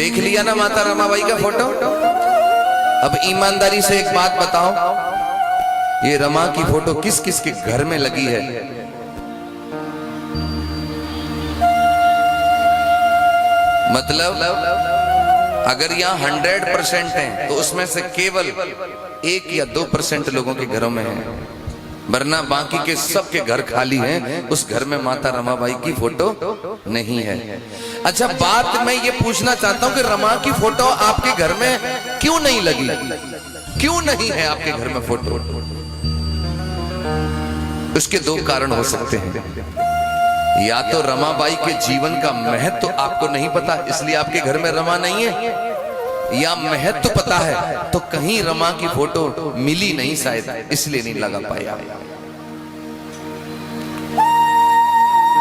देख लिया ना माता रमाबाई का फोटो। अब ईमानदारी से एक बात बताओ, ये रमा की फोटो किस किस के घर में लगी है? मतलब अगर यहाँ 100% है तो उसमें से केवल 1 या 2% लोगों के घरों में है, वरना बाकी के सबके घर खाली हैं। उस घर में माता रमाबाई की फोटो नहीं है। अच्छा, बात मैं ये पूछना चाहता हूं कि रमा की फोटो आपके घर में क्यों नहीं लगी? क्यों नहीं है आपके घर में फोटो? उसके 2 कारण हो सकते हैं। या तो रमाबाई के जीवन का महत्व तो आपको नहीं पता, इसलिए आपके घर में रमा नहीं है, या महत्व तो पता है तो कहीं रमा की फोटो मिली नहीं शायद, इसलिए नहीं लगा पाया।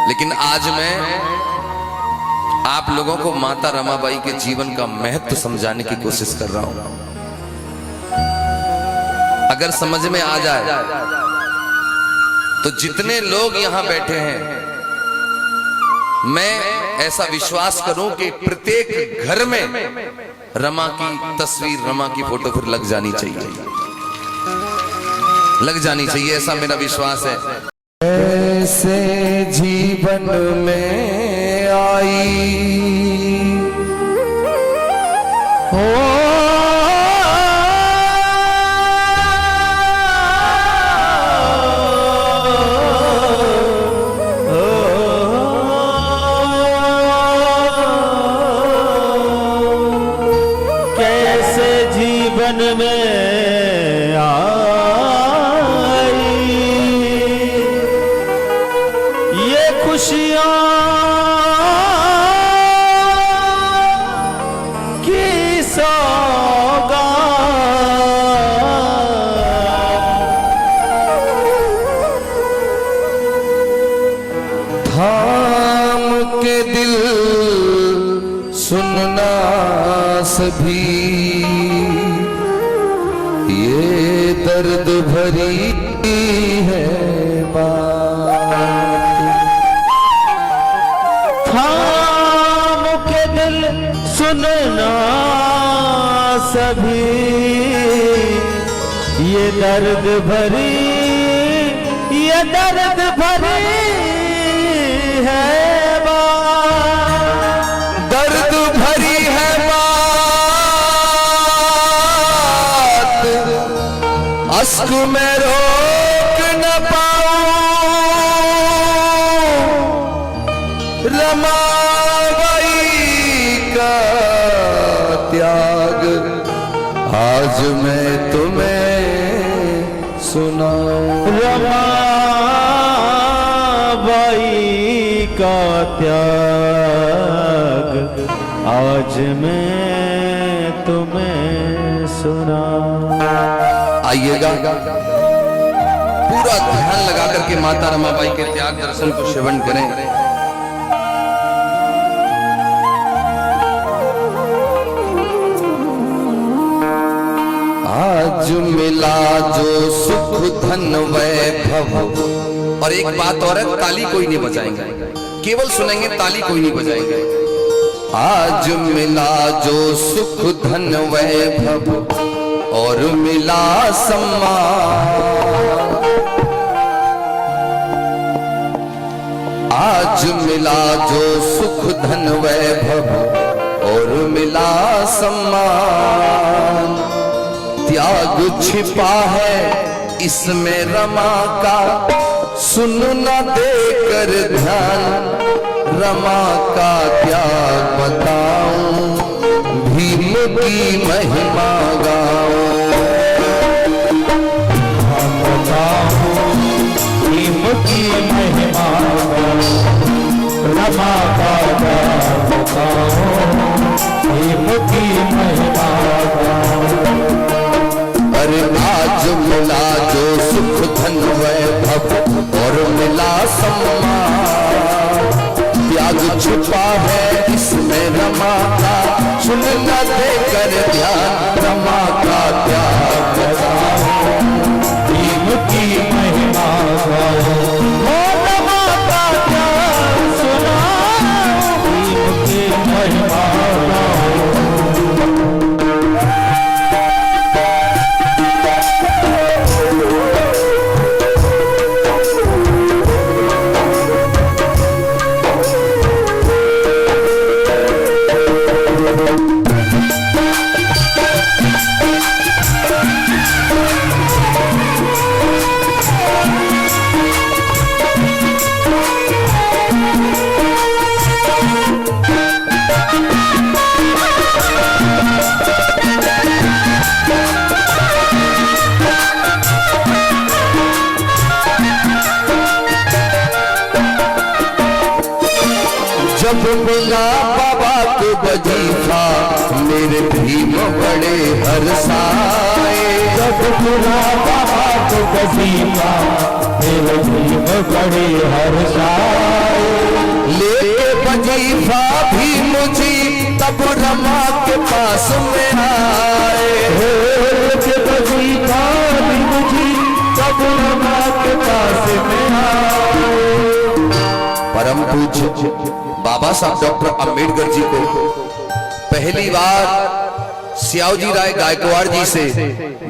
लेकिन आज मैं आप लोगों को माता रमाबाई के जीवन का महत्व समझाने की कोशिश कर रहा हूं। अगर समझ में आ जाए तो जितने लोग यहां बैठे हैं, मैं ऐसा विश्वास करूं कि प्रत्येक घर में रमा की तस्वीर, रमा की फोटो फिर लग जानी चाहिए, लग जानी चाहिए, ऐसा मेरा विश्वास है। ऐसे जीवन में आई हो में आई ये खुशियां की सौगात, थाम के दिल सुनना सभी, ये दर्द भरी है बात। थाम के दिल सुनना सभी, ये दर्द भरी, ये दर्द भरी है बात। दर्द भरी है बात, अश्क में रोक न पाऊं, रमाबाई का त्याग आज मैं तुम्हें सुनाऊं। रमाबाई का त्याग आज मैं तुम्हें सुनाऊं। आइएगा, पूरा ध्यान लगा करके माता रमाबाई के त्याग दर्शन को श्रवण करें। आज मिला जो सुख धन वैभव। और एक बात और है, ताली कोई नहीं बजाएंगे, केवल सुनेंगे, ताली कोई नहीं बजाएंगे। आज मिला जो सुख धन वैभव और मिला सम्मान, आज मिला जो सुख धन वैभव और मिला सम्मान। त्याग छिपा है इसमें रमा का, सुन न देकर ध्यान, रमा का त्याग बताऊं, भीम की महिमा गाऊं। भीम की महिमा रमा का त्याग बताऊं, भीम की महिमा। अरे आज मिला जो सुख धन वैभव और मिला सम्मान, त्याग छुपा है इसमें रमा का, सुन न देकर ध्यान, रमा का त्याग बताऊं, भीम की महिमा गाओ। रमा का त्याग सुनाओ, भीम की महिमा गाओ। जब मिला बाबा को वजीफा मेरे भीम बड़े हर्षाए। जब मिला बाबा को वजीफा मेरे भीम बड़े हर्षाए। लेके वजीफा भीम जी तब रमा के पास में आए। लेके वजीफा भीम जी तब रमा के पास में आए। परम पूज्य बाबा साहब डॉक्टर अंबेडकर जी को पहली बार श्यावजी राय गायकवाड़ जी से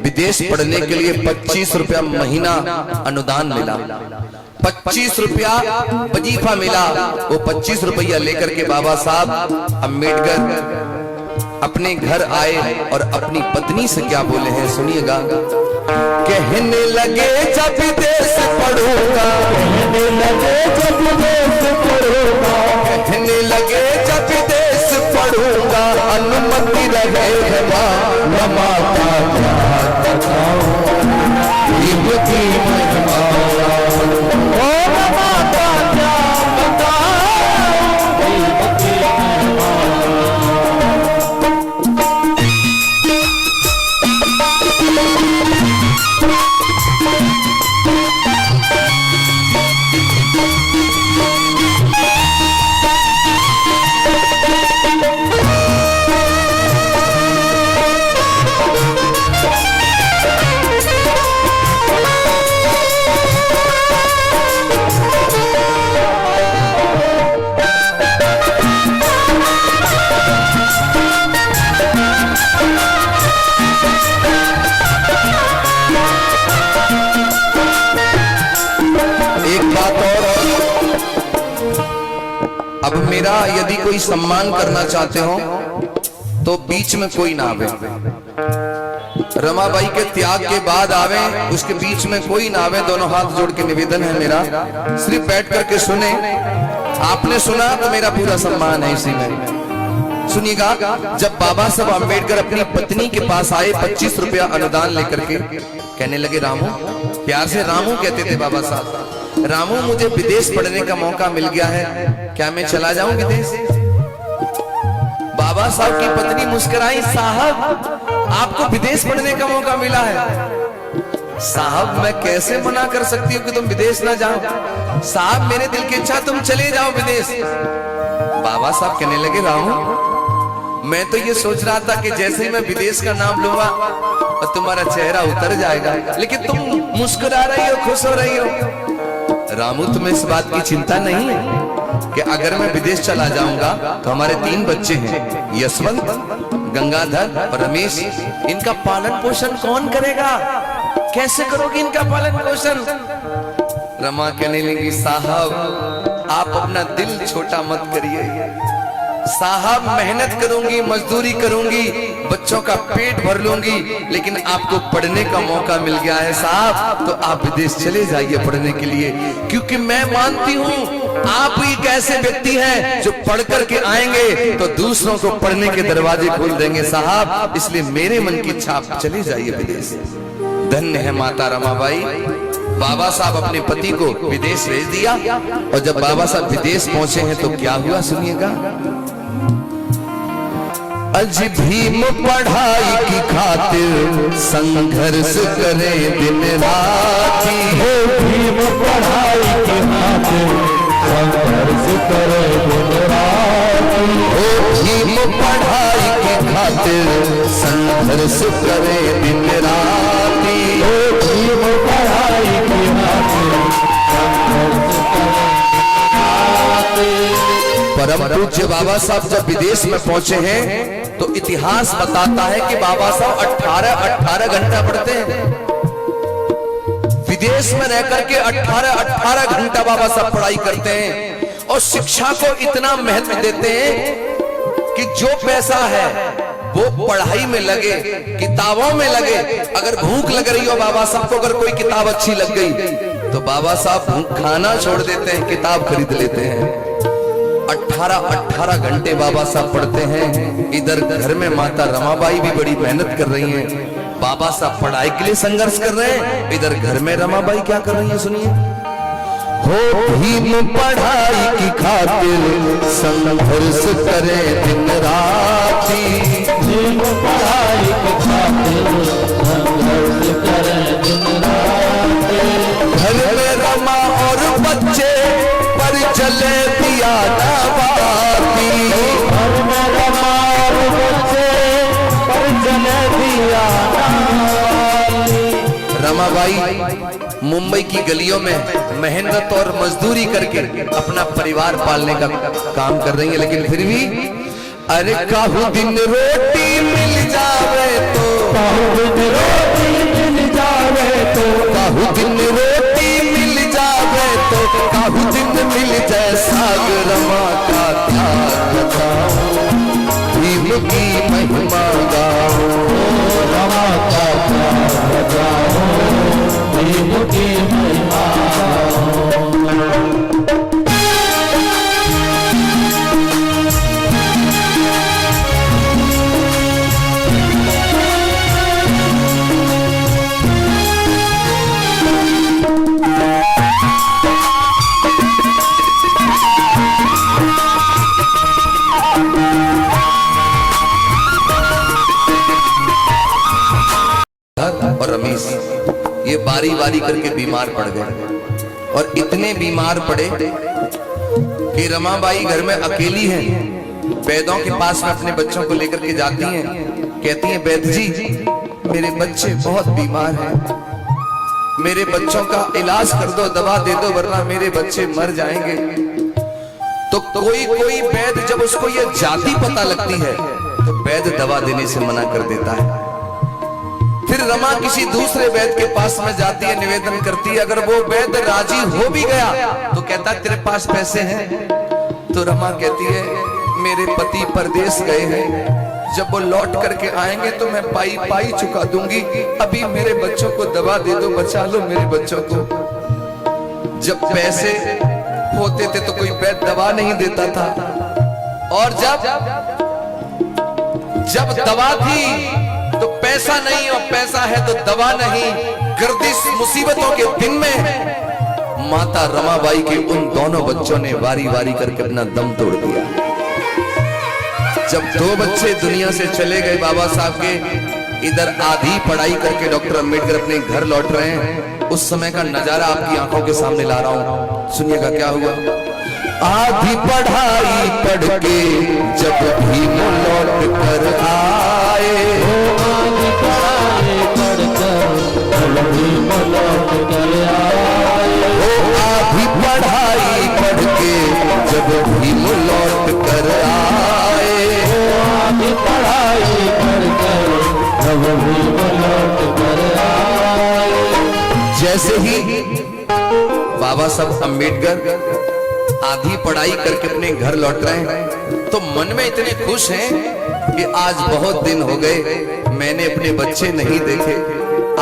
विदेश पढ़ने के लिए 25 रुपया महीना अनुदान मिला। 25 रुपया वजीफा मिला। वो 25 रुपया लेकर के बाबा साहब अंबेडकर अपने घर आए और अपनी पत्नी से क्या बोले हैं सुनिएगा। कहने लगे जब विदेश पढ़ूंगा, कहने लगे जब विदेश पढ़ूंगा, कहने लगे जब विदेश पढ़ूंगा अनुमति रहे रमा का क्या बताऊं भीम की महिमा। ओ रमा का क्या बताऊं भीम की महिमा। अब मेरा यदि कोई सम्मान करना चाहते हो तो बीच में कोई ना आवे। रमाबाई के त्याग के बाद आवे, उसके बीच में कोई ना आवे। दोनों हाथ जोड़ के निवेदन है मेरा, सिर्फ बैठ करके सुने। आपने सुना तो मेरा पूरा सम्मान है इसी में। सुनिएगा, जब बाबा साहब अंबेडकर अपनी पत्नी के पास आए 25 रुपया अनुदान लेकर के, कहने लगे रामू, प्यार से रामू कहते थे बाबा साहब, रामू मुझे विदेश पढ़ने का मौका मिल गया है, क्या मैं चला जाऊं विदेश? बाबा साहब की पत्नी मुस्कुराई, साहब आपको विदेश पढ़ने का मौका मिला है। साहब मैं कैसे मना कर सकती हूँ कि तुम विदेश ना जाओ? साहब मेरे दिल की इच्छा तुम चले जाओ विदेश। बाबा साहब कहने लगे रामू, मैं तो ये सोच रहा था कि जैसे ही मैं विदेश का नाम लूंगा और तुम्हारा चेहरा उतर जाएगा, लेकिन तुम मुस्कुरा रही हो, खुश हो रही हो। रामू तुम्हें इस बात की चिंता नहीं है कि अगर मैं विदेश चला जाऊंगा तो हमारे 3 बच्चे हैं, यशवंत, गंगाधर और रमेश, इनका पालन पोषण कौन करेगा? कैसे करोगी इनका पालन पोषण? रमा कहने लगी, साहब आप अपना दिल छोटा मत करिए, साहब मेहनत करूंगी, मजदूरी करूंगी, बच्चों का पेट भर लूंगी, लेकिन आपको पढ़ने का मौका मिल गया है साहब, तो आप विदेश चले जाइए पढ़ने के लिए, क्योंकि मैं मानती हूँ आप एक ऐसे व्यक्ति हैं जो पढ़ करके आएंगे तो दूसरों को पढ़ने के दरवाजे खोल देंगे साहब, इसलिए मेरे मन की इच्छा आप चले जाइए विदेश। धन्य है माता रमाबाई। बाबा साहब अपने पति को विदेश भेज दिया, और जब बाबा साहब विदेश पहुंचे हैं तो क्या हुआ सुनिएगा। अज भीम पढ़ाई की खातिर संघर्ष करे दिन राती, हो भीम पढ़ाई की खातिर संघर्ष करे दिन राती, हो भीम पढ़ाई की खातिर संघर्ष करे दिन राती, हो भीम पढ़ाई की खातिर संघर्ष करे दिन राती। परम पूज्य बाबा साहब जब विदेश में पहुंचे हैं तो इतिहास बताता है कि बाबा साहब 18 घंटा पढ़ते हैं। विदेश में रहकर के 18 घंटा बाबा साहब पढ़ाई करते हैं, और शिक्षा को इतना महत्व देते हैं कि जो पैसा है वो पढ़ाई में लगे, किताबों में लगे। अगर भूख लग रही हो बाबा साहब को, अगर कोई किताब अच्छी लग गई तो बाबा साहब खाना छोड़ देते हैं, किताब खरीद लेते हैं। 18 घंटे बाबा साहब पढ़ते हैं। इधर घर में माता रमाबाई भी बड़ी मेहनत कर रही हैं, बाबा साहब पढ़ाई के लिए संघर्ष कर रहे हैं, इधर घर में रमाबाई क्या कर रही है सुनिए। हो भीम पढ़ाई की खातिर संघर्ष करे दिन राती। भीम पढ़ाई की खातिर संघर्ष करे दिन राती। घर में रमा और बच्चे पर चले दिया ना बाती। घर में रमा और बच्चे पर चले दिया ना बाती। रमाबाई मुंबई की गलियों में मेहनत और मजदूरी करके अपना परिवार पालने का काम कर रही है, लेकिन फिर भी अरे काहू दिन रोटी मिल जावे तो, काहू दिन रोटी मिल जावे तो, काहू दिन रोटी मिल जावे तो, काहू दिन मिल जाए साग रमा का ध्यान रखाओ। भीम की महिमा गाओ, रमा का ध्यान रखाओ। भीम की महिमा और रमेश ये बारी बारी करके बीमार पड़ गए, और इतने बीमार पड़े कि रमाबाई घर में अकेली हैं। वैद्यों के पास में अपने बच्चों को लेकर के जाती हैं, कहती हैं वैद्य जी मेरे बच्चे बहुत बीमार हैं, मेरे बच्चों का इलाज कर दो, दवा दे दो, वरना मेरे बच्चे मर जाएंगे। तो कोई कोई वैद्य जब उसको ये जाति पता लगती है तो वैद्य दवा देने से मना कर देता है। फिर रमा किसी दूसरे वैद्य के पास में जाती है, निवेदन करती है, अगर वो वैद्य राजी हो भी गया तो कहता है तेरे पास पैसे हैं? तो रमा कहती है मेरे पति परदेश गए हैं, जब वो लौट करके आएंगे तो मैं पाई पाई चुका दूंगी, अभी मेरे बच्चों को दवा दे दो, बचा लो मेरे बच्चों को। जब पैसे होते थे तो कोई वैद्य दवा नहीं देता था, और जब दवा थी तो पैसा नहीं, और पैसा है तो दवा नहीं। गर्दिश मुसीबतों के दिन में माता रमाबाई के उन दोनों बच्चों ने वारी वारी करके अपना दम तोड़ दिया। जब दो बच्चे दुनिया से चले गए बाबा साहब के, इधर आधी पढ़ाई करके डॉक्टर अंबेडकर अपने घर लौट रहे हैं, उस समय का नजारा आपकी आंखों के सामने ला रहा हूं, सुनिएगा क्या हुआ। आधी पढ़ाई पढ़ के जब भीम लौट कर आए, आधी पढ़ाई पढ़ कर जब भीम लौट कर आए। आधी पढ़ाई पढ़ के जब भीम लौट कर आए। आधी पढ़ाई पढ़ कर जब भीम लौट कर आए। जैसे ही बाबा साहब अंबेडकर आधी पढ़ाई करके अपने घर लौट रहे हैं तो मन में इतने खुश हैं कि आज बहुत दिन हो गए मैंने अपने बच्चे नहीं देखे,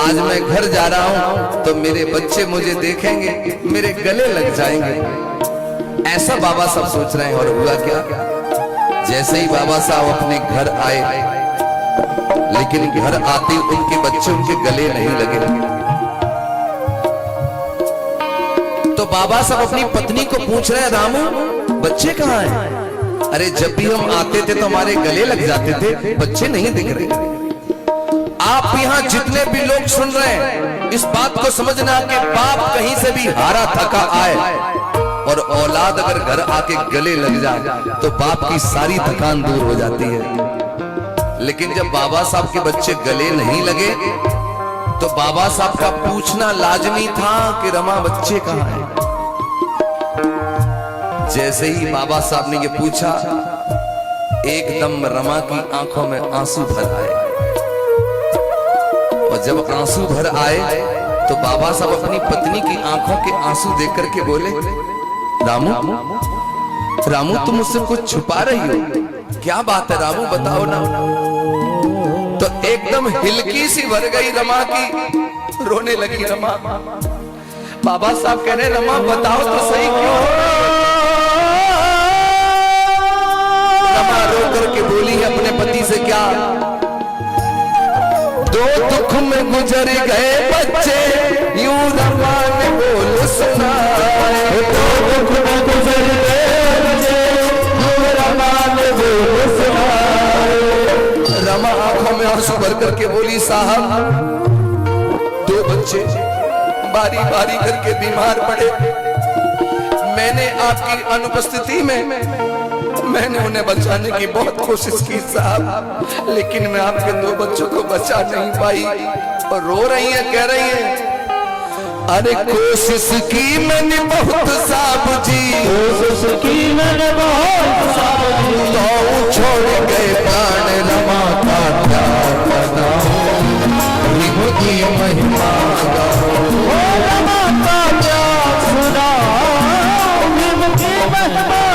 आज मैं घर जा रहा हूं तो मेरे बच्चे मुझे देखेंगे, मेरे गले लग जाएंगे। ऐसा बाबा साहब सोच रहे हैं। और हुआ क्या, जैसे ही बाबा साहब अपने घर आए, लेकिन घर आते उनके बच्चे उनके गले नहीं लगे। तो बाबा साहब अपनी पत्नी को पूछ रहे हैं रामू बच्चे कहाँ हैं? अरे जब भी हम आते थे तो हमारे गले लग जाते थे, बच्चे नहीं दिख रहे। आप यहाँ जितने भी लोग सुन रहे हैं इस बात को समझना कि बाप कहीं से भी हारा थका आए और औलाद अगर घर आके गले लग जाए तो बाप की सारी थकान दूर हो जाती है। लेकिन जब बाबा साहब के बच्चे गले नहीं लगे तो बाबा साहब का पूछना लाजमी था कि रमा बच्चे कहाँ हैं। जैसे ही बाबा साहब ने ये पूछा, एकदम रमा की आंखों में आंसू भर आए, और जब आंसू भर आए तो बाबा साहब अपनी पत्नी की आंखों के आंसू देख करके बोले, रामू रामू तुम मुझसे कुछ छुपा रही हो, क्या बात है रामू बताओ ना। तो एकदम हिलकी सी भर गई रमा की, रोने लगी रमा। बाबा साहब कह रहे रमा बताओ तो सही क्यों। रमा रो करके बोली है अपने पति से, क्या दो दुख में गुजर गए बच्चे, यूं रमा ने बोल सुनाए। बोली साहब 2 बच्चे बारी बारी करके बीमार पड़े, मैंने आपकी अनुपस्थिति में मैंने उन्हें बचाने की बहुत कोशिश की साहब, लेकिन मैं आपके 2 बच्चों को बचा नहीं पाई। और रो रही है, कह रही है अरे कोशिश की मैंने बहुत साहब जी, कोशिश की मैंने बहुत साहब जी, तो छोड़ गए प्राण रमा का क्या बताऊं, इनकी महिमा ओ रमा का क्या सुनाऊं, इनकी महिमा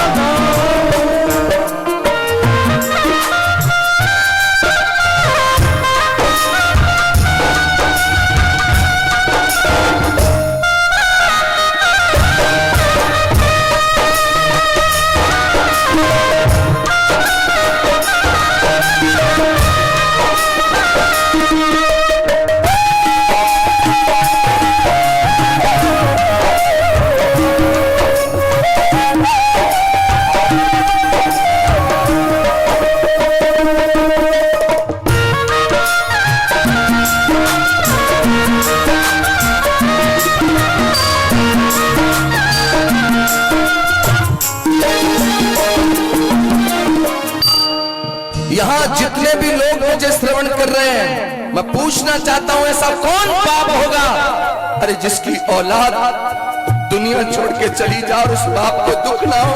जितने भी लोग मुझे श्रवण कर रहे हैं, मैं पूछना चाहता हूं ऐसा कौन बाप होगा अरे जिसकी औलाद दुनिया छोड़ के चली जाए और उस बाप को दुख ना हो।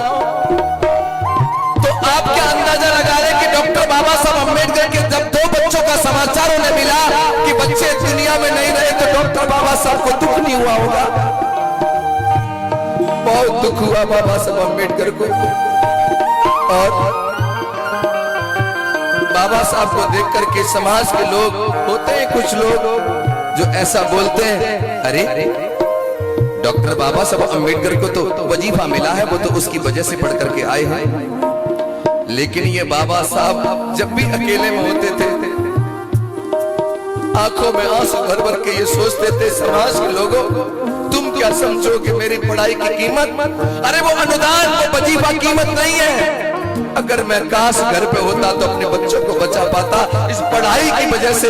तो आप क्या अंदाजा लगा रहे कि डॉक्टर बाबा साहब अम्बेडकर के जब 2 बच्चों का समाचार उन्हें मिला कि बच्चे दुनिया में नहीं रहे, तो डॉक्टर बाबा साहब को दुख नहीं हुआ होगा? बहुत दुख हुआ बाबा साहब अम्बेडकर को। और बाबा साहब को देख करके समाज के लोग होते हैं कुछ लोग जो ऐसा बोलते हैं, अरे डॉक्टर बाबा साहब अम्बेडकर को तो वजीफा मिला है, वो तो उसकी वजह से पढ़ करके आए हैं। लेकिन ये बाबा साहब जब भी अकेले में होते थे, आंखों में आंसू भर भर के ये सोचते थे, समाज के लोगों तुम क्या समझोगे मेरी पढ़ाई की कीमत? अरे वो अनुदान, वो वजीफा कीमत नहीं है। अगर मैं काश घर पे होता तो अपने बच्चों को बचा पाता। इस पढ़ाई की वजह से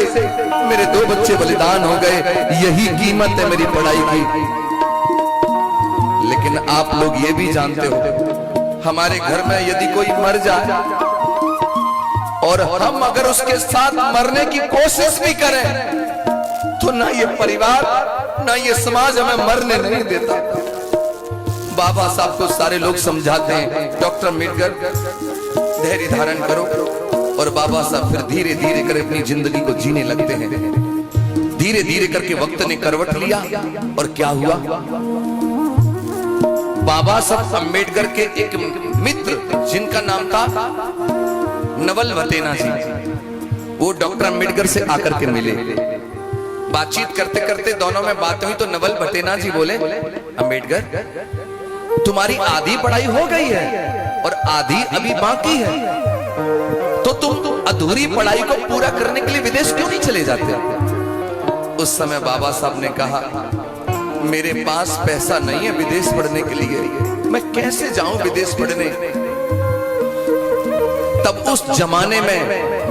मेरे 2 बच्चे बलिदान हो गए, यही कीमत है मेरी पढ़ाई की। लेकिन आप लोग ये भी जानते हो, हमारे घर में यदि कोई मर जाए और हम अगर उसके साथ मरने की कोशिश भी करें, तो ना ये परिवार ना ये समाज हमें मरने नहीं देता। बाबा साहब को सारे लोग समझाते हैं, डॉक्टर अम्बेडकर धैर्य धारण करो, और बाबा साहब फिर धीरे धीरे कर अपनी जिंदगी को जीने लगते हैं। धीरे धीरे करके वक्त ने करवट लिया, और क्या हुआ, बाबा साहब अम्बेडकर के एक मित्र जिनका नाम था नवल भटेना जी, वो डॉक्टर अम्बेडकर से आकर के मिले। बातचीत करते करते दोनों में बात हुई तो नवल भटेना जी बोले, अम्बेडकर तुम्हारी आधी पढ़ाई हो गई है और आधी अभी बाकी है, तो तुम अधूरी पढ़ाई को पूरा करने के लिए विदेश क्यों नहीं चले जाते? उस समय बाबा साहब ने कहा, मेरे पास पैसा नहीं है विदेश पढ़ने के लिए, मैं कैसे जाऊं विदेश पढ़ने? तब उस जमाने में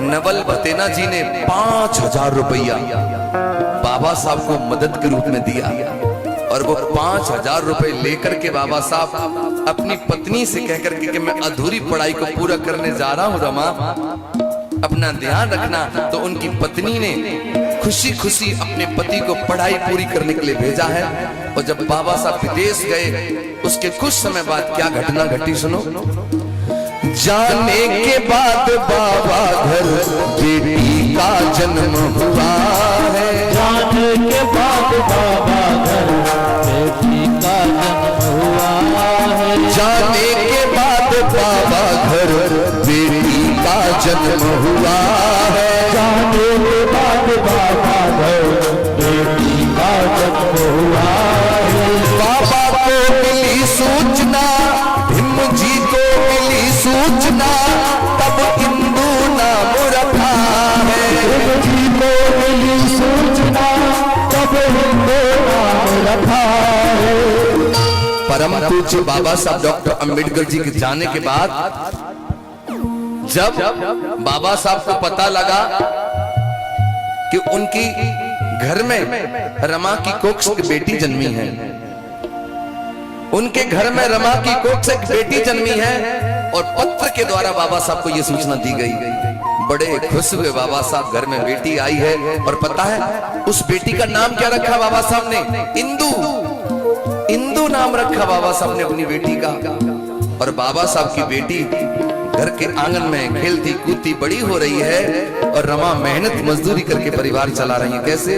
नवल भटेना जी ने 5,000 रुपया बाबा साहब को मदद के रूप में दिया, और वो 5,000 रुपए लेकर के बाबा साहब अपनी पत्नी से कहकर के कि मैं अधूरी पढ़ाई को पूरा करने जा रहा हूं रमा, अपना ध्यान रखना। तो उनकी पत्नी ने खुशी खुशी अपने पति को पढ़ाई पूरी करने के लिए भेजा है। और जब बाबा साहब विदेश गए, उसके कुछ समय बाद क्या घटना घटी सुनो। जाने के बाद बाबा घर बेटी का जन्म हुआ है, जाने के बाद बाबा घर बेटी का जन्म हुआ है, जाने के बाद बाबा घर बेटी का जन्म हुआ है, जाने के बाद बाबा घर बेटी का जन्म हुआ है। बाबा को मिली सूचना, भीम जी को मिली सूचना, तब हिंदू नाम रखा है, भीम जी को मिली सूचना, तब हिंदू नाम रखा है। परम पूज्य बाबा साहब डॉक्टर अम्बेडकर जी के जाने के बाद जब बाबा साहब को पता लगा कि उनकी घर में रमा की कोख से एक बेटी जन्मी है। उनके घर में रमा की कोख से एक बेटी जन्मी है और पत्र के द्वारा बाबा साहब को यह सूचना दी गई। बड़े खुश हुए बाबा साहब, घर में बेटी आई है। और पता है उस बेटी का नाम क्या रखा बाबा साहब ने? इंदु। इंदु नाम रखा बाबा साहब ने अपनी बेटी का। और बाबा साहब की बेटी घर के आंगन में खेलती कूदती बड़ी हो रही है और रमा मेहनत मजदूरी करके परिवार चला रही है। कैसे?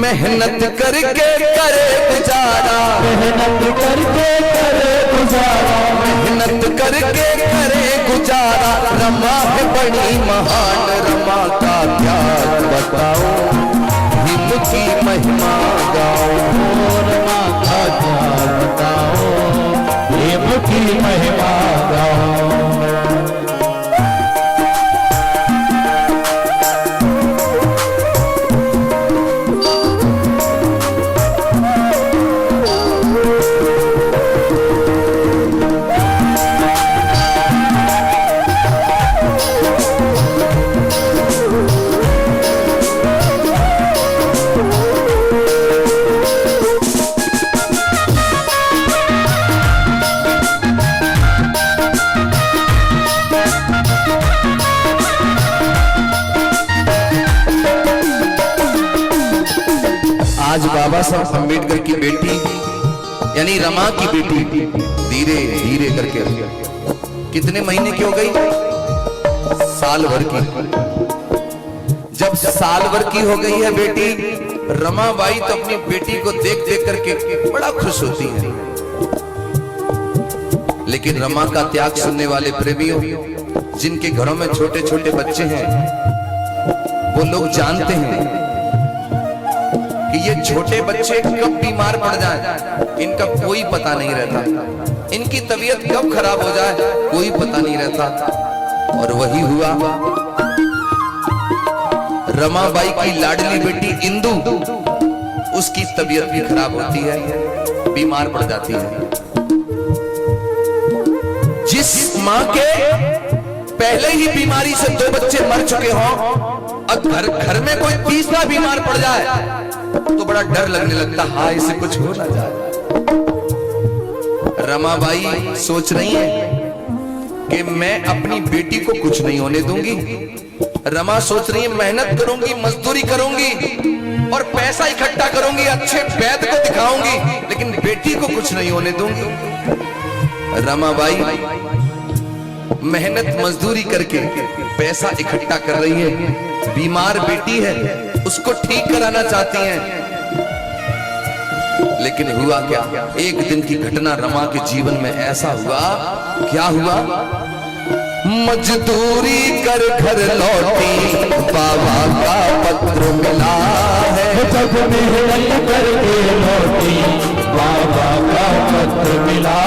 मेहनत करके करे गुजारा, मेहनत करके करे गुजारा, मेहनत करके करे गुजारा। रमा है बड़ी महान, रमा का त्याग बताओ, हिम की महिमा गाओ। रमा का त्याग बताओ, हिम की महिमा गाओ। आज बाबा साहब अम्बेडकर की बेटी यानी रमा की बेटी धीरे धीरे करके कितने महीने की हो गई? साल भर की। जब साल भर की हो गई है बेटी रमाबाई तो अपनी बेटी को देख देख करके बड़ा खुश होती है। लेकिन रमा का त्याग सुनने वाले प्रेमियों, जिनके घरों में छोटे छोटे बच्चे हैं, वो लोग जानते हैं कि ये छोटे बच्चे कब बीमार पड़ जाएं, इनका कोई पता नहीं रहता। इनकी तबीयत कब खराब हो जाए कोई पता नहीं रहता। और वही हुआ, रमाबाई की लाडली बेटी इंदु, उसकी तबीयत भी खराब होती है, बीमार पड़ जाती है। जिस मां के पहले ही बीमारी से 2 बच्चे मर चुके हों और घर में कोई तीसरा बीमार पड़ जाए तो बड़ा डर लगने लगता, हाय इसे कुछ हो ना जाए। रमाबाई सोच रही है कि मैं अपनी बेटी को कुछ नहीं होने दूंगी। रमा सोच रही है मेहनत करूंगी, मजदूरी करूंगी और पैसा इकट्ठा करूंगी, अच्छे वैद्य को दिखाऊंगी, लेकिन बेटी को कुछ नहीं होने दूंगी। रमाबाई मेहनत मजदूरी करके पैसा इकट्ठा कर रही है, बीमार बेटी है उसको ठीक कराना चाहती हैं। लेकिन हुआ क्या? एक दिन की घटना रमा के जीवन में ऐसा हुआ। क्या हुआ? मजदूरी कर घर लौटी, बाबा का पत्र मिला है। जब मेहनत करके लौटी, बाबा का पत्र मिला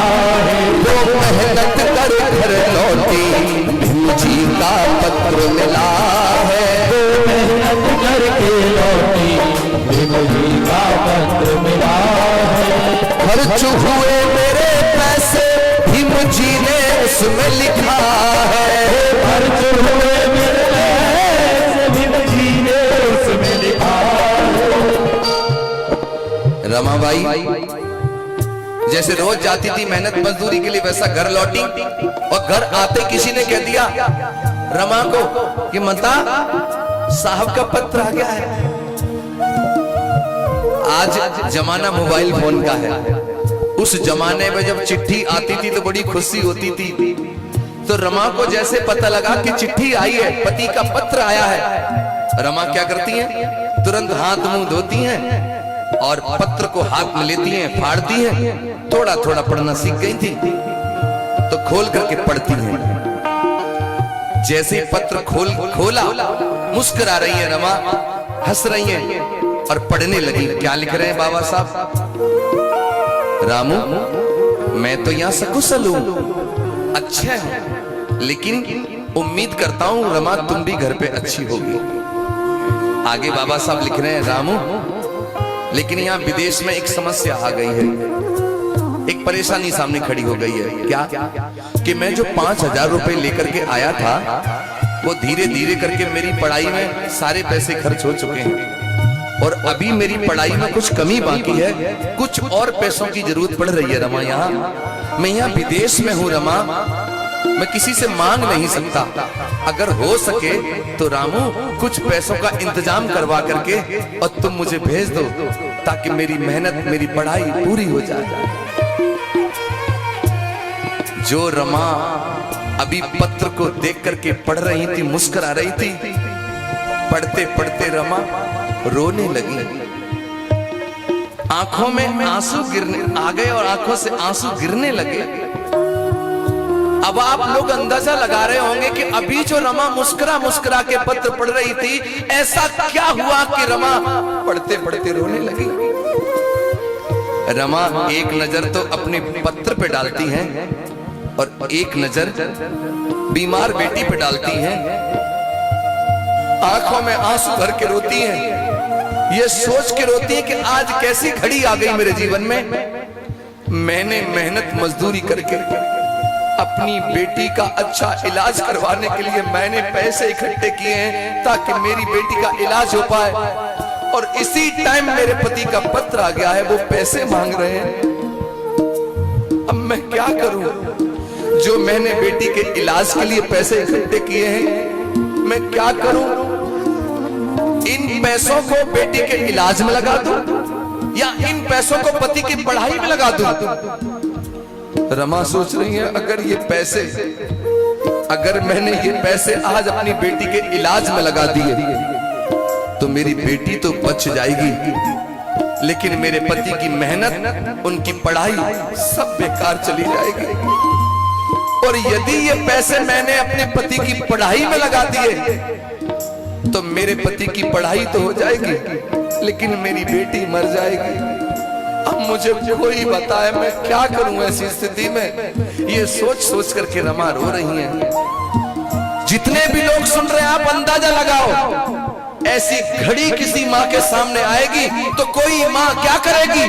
है। वो मेहनत कर घर लौटी, भीम जी का पत्र मिला है। मेहनत करके लौटी, भीम जी का पत्र मिला है। खर्च हुए मेरे पैसे, भीम जी ने उसमें लिखा है। खर्च हुए मेरे पैसे, भीम जी ने उसमें लिखा है। रमाबाई जैसे रोज जाती थी मेहनत मजदूरी के लिए, वैसा घर लौटी और घर आते किसी ने कह दिया रमा को कि माता साहब का पत्र आ गया है। आज जमाना मोबाइल फोन का है, उस जमाने में जब चिट्ठी आती थी तो बड़ी खुशी होती थी। तो रमा को जैसे पता लगा कि चिट्ठी आई है, पति का पत्र आया है, रमा क्या करती हैं? तुरंत हाथ मुंह धोती हैं और पत्र को हाथ में लेती हैं, फाड़ती हैं। थोड़ा थोड़ा पढ़ना सीख गई थी तो खोल करके पढ़ती हैं। जैसे पत्र खोला, मुस्कुरा रही है रमा, हंस रही है और पढ़ने लगी। क्या लिख रहे हैं बाबा साहब? रामू, मैं तो यहां सकुशल हूं, अच्छा है, लेकिन उम्मीद करता हूं रमा तुम भी घर पे अच्छी होगी। आगे बाबा साहब लिख रहे हैं, रामू लेकिन यहां विदेश में एक समस्या आ गई है, एक परेशानी सामने खड़ी हो गई है। क्या? कि मैं जो 5,000 रुपए लेकर के आया था वो धीरे धीरे करके मेरी पढ़ाई में सारे पैसे खर्च हो चुके हैं और अभी मेरी पढ़ाई में कुछ कमी बाकी है, कुछ और पैसों की जरूरत पड़ रही है रमा। यहाँ मैं यहाँ विदेश में हूँ रमा, मैं किसी से मांग नहीं सकता। अगर हो सके तो रामू कुछ पैसों का इंतजाम करवा करके और तुम मुझे भेज दो ताकि मेरी मेहनत, मेरी पढ़ाई पूरी हो जाए। जो रमा अभी पत्र को देख करके पढ़ रही थी, मुस्कुरा रही थी, पढ़ते पढ़ते रमा रोने लगी। आंखों में आंसू गिरने आ गए और आंखों से आंसू गिरने लगे। अब आप लोग अंदाजा लगा रहे होंगे कि अभी जो रमा मुस्कुरा मुस्कुरा के पत्र पढ़ रही थी, ऐसा क्या हुआ कि रमा पढ़ते पढ़ते रोने लगी। रमा एक नजर तो अपने पत्र पे डालती है और एक नजर बीमार बेटी पे डालती है। आंखों में आंसू भर के रोती है, ये सोच के रोती है कि आज कैसी घड़ी आ गई मेरे जीवन में। मैंने मेहनत मजदूरी करके अपनी बेटी का अच्छा इलाज करवाने के लिए मैंने पैसे इकट्ठे किए हैं ताकि मेरी बेटी का इलाज हो पाए, और इसी टाइम मेरे पति का पत्र आ गया है, वो पैसे मांग रहे हैं। अब मैं क्या करूं? जो मैंने बेटी के इलाज के लिए पैसे इकट्ठे किए हैं, मैं क्या करूं? इन पैसों को बेटी के इलाज में लगा दूं या इन पैसों को पति की पढ़ाई में लगा दूं? रमा सोच रही है, अगर मैंने ये पैसे आज अपनी बेटी के इलाज में लगा दिए तो मेरी बेटी तो बच जाएगी, लेकिन मेरे पति की मेहनत, उनकी पढ़ाई सब बेकार चली जाएगी। और यदि ये पैसे मैंने अपने पति की पढ़ाई में लगा दिए तो मेरे पति की पढ़ाई तो हो जाएगी, लेकिन मेरी बेटी मर जाएगी। अब मुझे कोई बताए मैं क्या करूं ऐसी स्थिति में। ये सोच सोच करके रमा रो रही हैं। जितने भी लोग सुन रहे हैं, आप अंदाजा लगाओ, ऐसी घड़ी किसी माँ के सामने आएगी तो कोई माँ क्या करेगी?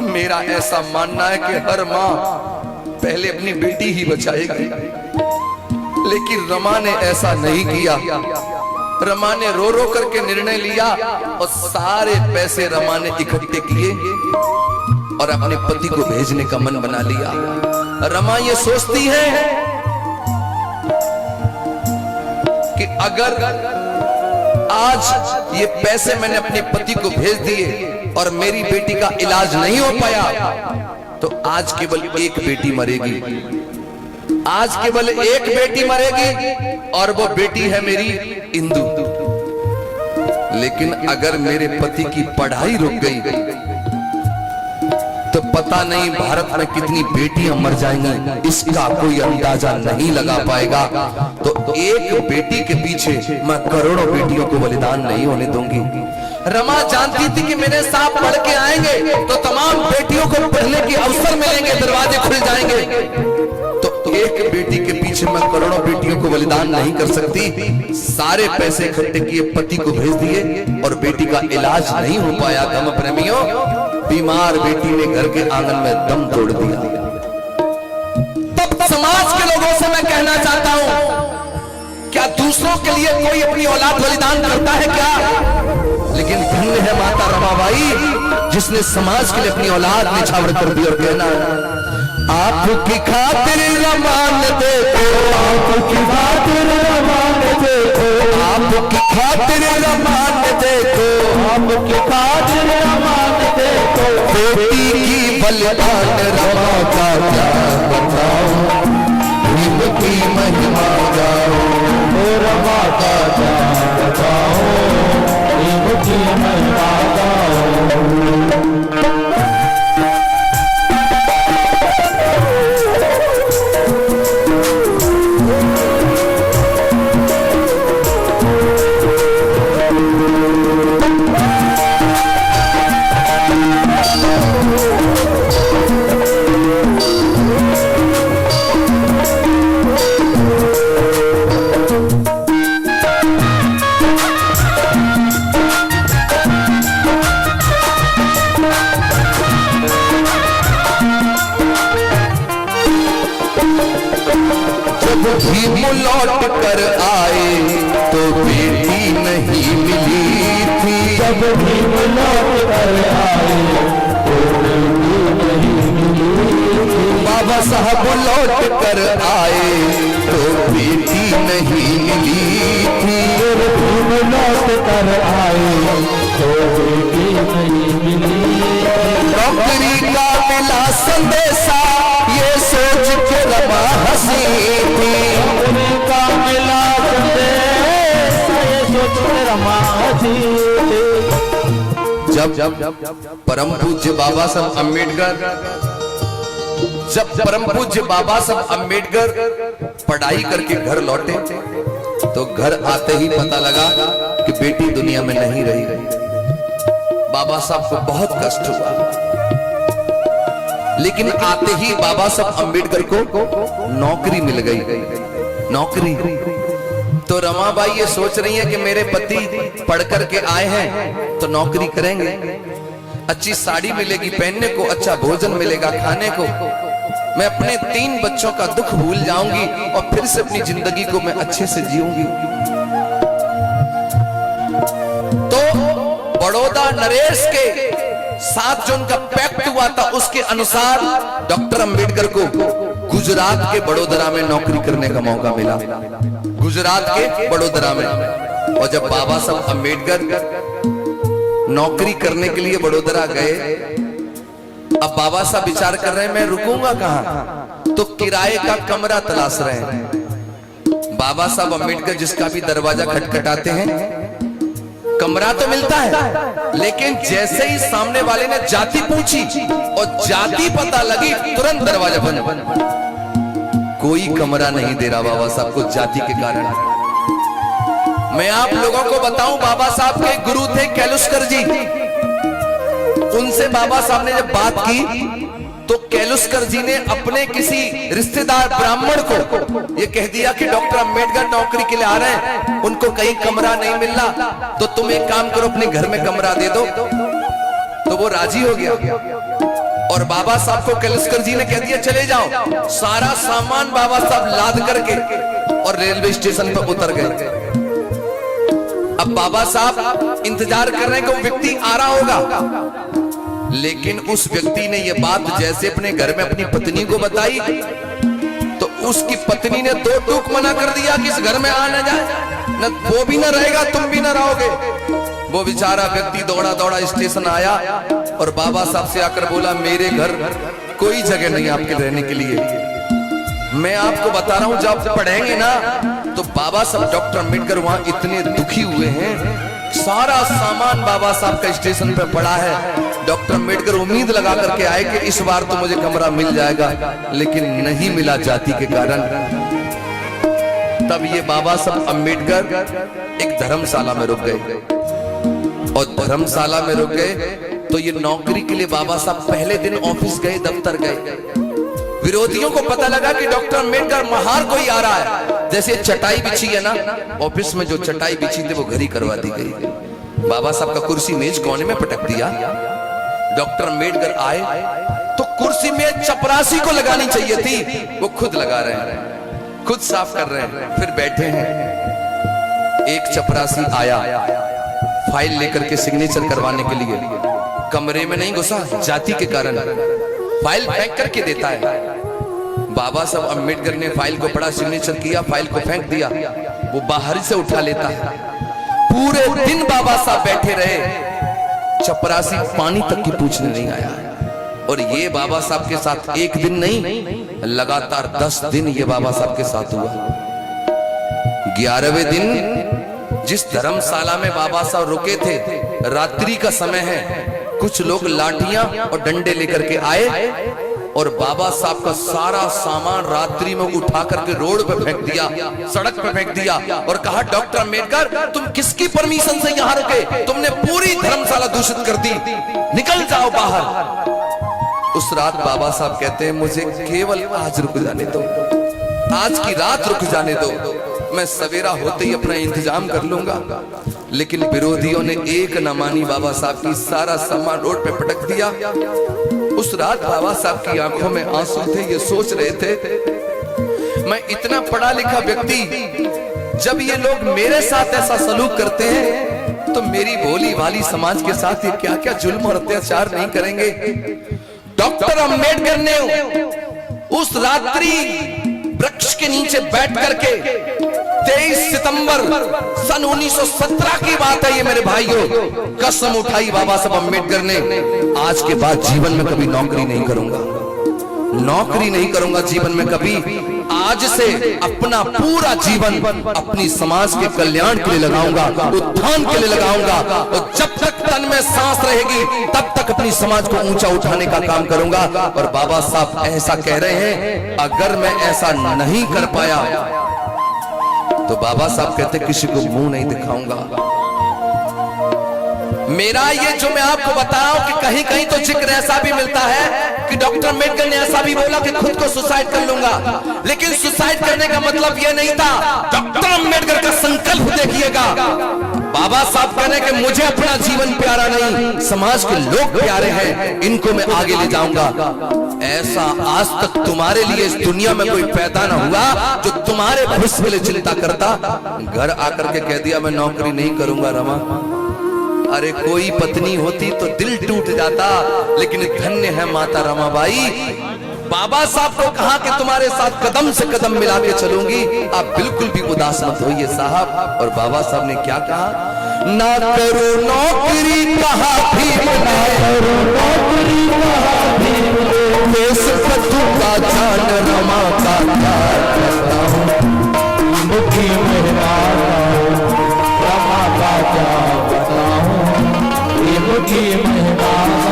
मेरा ऐसा मानना है कि हर माँ पहले अपनी बेटी ही बचाएगी, लेकिन रमा ने ऐसा नहीं किया। रमा ने रो रो करके निर्णय लिया और सारे पैसे रमा ने इकट्ठे किए और अपने पति को भेजने का मन बना लिया। रमा ये सोचती है कि अगर आज ये पैसे मैंने अपने पति को भेज दिए और मेरी बेटी का इलाज नहीं हो पाया तो आज केवल एक बेटी मरेगी, आज केवल एक बेटी मरेगी और वो बेटी है मेरी इंदु। लेकिन अगर मेरे पति की पढ़ाई रुक गई तो पता नहीं भारत में कितनी बेटियां मर जाएंगी, इसका कोई अंदाजा नहीं लगा पाएगा। तो एक बेटी के पीछे मैं करोड़ों बेटियों को बलिदान नहीं होने दूंगी। रमा जानती थी कि मेरे साथ पढ़ के आएंगे तो तमाम बेटियों को पढ़ने के अवसर मिलेंगे, दरवाजे खुल जाएंगे। तो एक बेटी के पीछे मैं करोड़ों बेटियों को बलिदान नहीं कर सकती। सारे पैसे इकट्ठे किए, पति को भेज दिए और बेटी का इलाज नहीं हो पाया। धर्म प्रेमियों, बीमार बेटी ने घर के आंगन में दम तोड़ दिया। तब समाज के लोगों से मैं कहना चाहता हूं, क्या दूसरों के लिए कोई अपनी औलाद बलिदान करता है क्या? लेकिन धन्य है माता रमाबाई जिसने समाज के लिए अपनी औलाद निछावर कर दी। और कहना, आपकी खातिर रमान देखो, आपकी खातिर रमान देखो, आपकी खातिर रमान देखो, आपकी खातिर रमान देखो। बेटी की बलिदान रमा का क्या बताओ, भीम की महिमा गाओ, रमा का क्या बताओ, भीम की महिमा गाओ। जब भीम लौट कर आए तो बेटी नहीं मिली थी। जब भीम लौट कर आए तो बेटी नहीं मिली थी। बाबा साहब लौट कर आए तो बेटी नहीं मिली थी। जब भीम लौट कर आए तो बेटी नहीं मिली थी। नौकरी का मिला संदेशा ये सोच के रमा हंसी थी। नौकरी का मिला संदेशा ये सोच के रमा हंसी थी। जब परम पूज्य बाबा साहब अम्बेडकर पढ़ाई करके घर लौटे तो घर आते ही पता लगा कि बेटी दुनिया में नहीं रही। बाबा साहब को बहुत कष्ट हुआ, लेकिन आते ही बाबा साहब अम्बेडकर को नौकरी मिल गई। नौकरी तो रमाबाई ये सोच रही है कि मेरे पति पढ़ करके आए हैं तो नौकरी करेंगे, अच्छी साड़ी मिलेगी पहनने को, अच्छा भोजन मिलेगा खाने को, मैं अपने 3 बच्चों का दुख भूल जाऊंगी और फिर से अपनी जिंदगी को मैं अच्छे से जीऊंगी। तो बड़ौदा नरेश के साथ जो उनका पैक्ट हुआ था उसके अनुसार डॉक्टर अंबेडकर को गुजरात के बड़ोदरा में नौकरी करने का मौका मिला। गुजरात के बड़ोदरा में। और जब बाबा साहब अंबेडकर नौकरी करने के लिए बड़ोदरा गए, अब बाबा साहब विचार कर रहे हैं मैं रुकूंगा कहां, तो किराए का कमरा तलाश रहे हैं। बाबा साहब अंबेडकर जिसका भी दरवाजा खटखटाते हैं कमरा तो मिलता है, लेकिन जैसे ही सामने वाले ने जाति पूछी और जाति पता लगी तुरंत दरवाजा बंद। कोई कमरा नहीं दे रहा बाबा साहब को जाति के कारण। मैं आप लोगों को बताऊं, बाबा साहब के गुरु थे कैलुस्कर जी। उनसे बाबा साहब ने जब बात की तो कैलुस्कर जी ने अपने किसी रिश्तेदार ब्राह्मण को ये कह दिया कि डॉक्टर अंबेडकर नौकरी के लिए आ रहे हैं, उनको कहीं कमरा नहीं मिल रहा, तो तुम एक काम करो अपने घर में कमरा दे दो। तो वो राजी हो गया और बाबा साहब को कैलुस्कर जी ने कह दिया चले जाओ। सारा सामान बाबा साहब लाद करके और रेलवे स्टेशन पर उतर गए। अब बाबा साहब इंतजार कर रहे हैं कि वो व्यक्ति आ रहा होगा, लेकिन उस व्यक्ति ने ये बात जैसे अपने घर में अपनी पत्नी को बताई तो उसकी पत्नी ने 2 टूक मना कर दिया कि इस घर में आ न जाए, न वो भी न रहेगा तुम भी न रहोगे। वो बेचारा व्यक्ति दौड़ा दौड़ा स्टेशन आया और बाबा साहब से आकर बोला मेरे घर कोई जगह नहीं आपके रहने के लिए। मैं आपको बता रहा हूं जब पढ़ेंगे ना तो बाबा साहब डॉक्टर अंबेडकर वहां इतने दुखी हुए हैं, सारा सामान बाबा साहब का स्टेशन पे पड़ा है। डॉक्टर अंबेडकर उम्मीद लगा करके आए कि इस बार तो मुझे कमरा मिल जाएगा, लेकिन नहीं मिला जाति के कारण। तब ये बाबा साहब अंबेडकर एक धर्मशाला में रुक गए और धर्मशाला में रुक गए तो ये नौकरी के लिए बाबा साहब पहले दिन ऑफिस गए, दफ्तर गए। विरोधियों को पता लगा कि डॉक्टर अंबेडकर महार कोई आ रहा है। जैसे चटाई बिछी है ना, ऑफिस में जो चटाई बिछी थी वो घर ही करवा दी गई। बाबा साहब का कुर्सी मेज कोने में पटक दिया। डॉक्टर अंबेडकर आए तो कुर्सी में चपरासी को लगानी चाहिए थी, वो खुद लगा रहे हैं, खुद साफ कर रहे हैं, फिर बैठे हैं। एक चपरासी आया फाइल लेकर के सिग्नेचर करवाने के लिए, कमरे में नहीं घुसा, जाति के कारण फाइल फेंक करके देता है। बाबा साहब अंबेडकर ने फाइल को पढ़ा, सिग्नेचर किया, फाइल को फेंक दिया, वो बाहर से उठा लेता है। पूरे दिन बाबा साहब बैठे रहे, चपरासी पानी तक की पूछने नहीं आया। और ये बाबा साहब के साथ एक दिन नहीं, लगातार 10 दिन ये बाबा साहब के साथ हुआ। 11वें दिन जिस धर्मशाला में बाबा साहब रुके थे, रात्रि का समय है, कुछ लोग लाठियां और डंडे लेकर के आए और बाबा साहब का सारा सामान रात्रि में उठा करके रोड पे फेंक दिया, सड़क पे फेंक दिया और कहा डॉक्टर अंबेडकर तुम किसकी परमिशन से यहाँ रुके, तुमने पूरी धर्मशाला दूषित कर दी, निकल जाओ बाहर। उस रात बाबा साहब कहते हैं मुझे केवल आज रुक जाने दो, आज की रात रुक जाने दो, मैं सवेरा होते ही अपना इंतजाम कर लूंगा। लेकिन विरोधियों ने एक न मानी, बाबा साहब की सारा सामान रोड पे पटक दिया। उस रात बाबा साहब की आंखों में आंसू थे, ये सोच रहे थे मैं इतना पढ़ा लिखा व्यक्ति, जब ये लोग मेरे साथ ऐसा सलूक करते हैं तो मेरी भोली भाली समाज के साथ ये क्या क्या जुल्म और अत्याचार नहीं करेंगे। डॉक्टर अंबेडकर ने उस रात्रि वृक्ष के नीचे बैठ करके 23 सितंबर सन 1917 की बात है ये मेरे भाइयों, कसम उठाई बाबा साहब अंबेडकर ने, आज के बाद जीवन में कभी नौकरी नहीं करूंगा, नौकरी नहीं करूंगा जीवन में कभी। आज से अपना पूरा जीवन अपनी समाज के कल्याण के लिए लगाऊंगा, उत्थान के लिए लगाऊंगा, और जब तक तन में सांस रहेगी तब तक अपनी समाज को ऊंचा उठाने का काम करूंगा। और बाबा साहब ऐसा कह रहे हैं, अगर मैं ऐसा नहीं कर पाया तो बाबा साहब कहते किसी को मुंह नहीं दिखाऊंगा। मेरा ये जो मैं आपको बता रहा हूं कि कहीं कहीं तो जिक्र ऐसा भी मिलता है कि डॉक्टर अंबेडकर ने ऐसा भी बोला कि खुद को सुसाइड कर लूंगा, लेकिन सुसाइड करने का मतलब ये नहीं था। डॉक्टर अंबेडकर का संकल्प देखिएगा, बाबा साहब कह रहे हैं कि मुझे अपना जीवन प्यारा नहीं, समाज के लोग प्यारे हैं, इनको मैं आगे ले जाऊंगा। ऐसा आज तक तुम्हारे लिए इस दुनिया में कोई पैदा ना हुआ जो तुम्हारे भविष्य के लिए चिंता करता। घर आकर के कह दिया मैं नौकरी नहीं करूंगा रमा। अरे कोई पत्नी होती तो दिल टूट जाता, लेकिन धन्य है माता रमाबाई, बाबा साहब को कहा कि तुम्हारे साथ कदम से कदम मिला के चलूंगी, आप बिल्कुल भी उदास मत होइए साहब। और बाबा साहब ने क्या कहा, ना करो नौकरी कहा भी, ना करो नौकरी कहा भी, देश पतू का जान रमा का मुखी मेहमान रमा का जान मुखी मेहमान।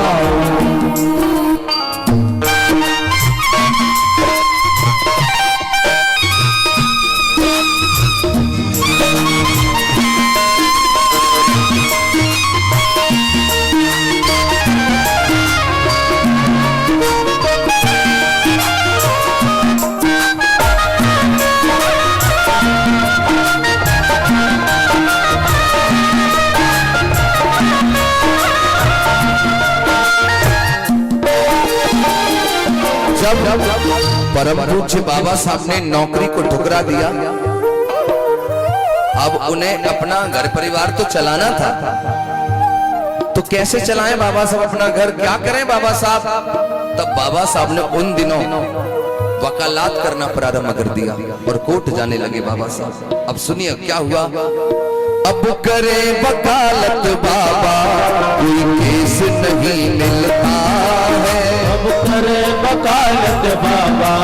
जब परम पूज्य बाबा साहब ने नौकरी को ठुकरा दिया, अब उन्हें अपना घर परिवार तो चलाना था, तो कैसे चलाएं बाबा साहब अपना घर, क्या करें बाबा साहब। तब बाबा साहब ने उन दिनों वकालत करना प्रारंभ कर दिया और कोर्ट जाने लगे बाबा साहब। अब सुनिए क्या हुआ, अब करे वकालत बाबा कोई केस नहीं मिलता है, अब करे वकालत बाबा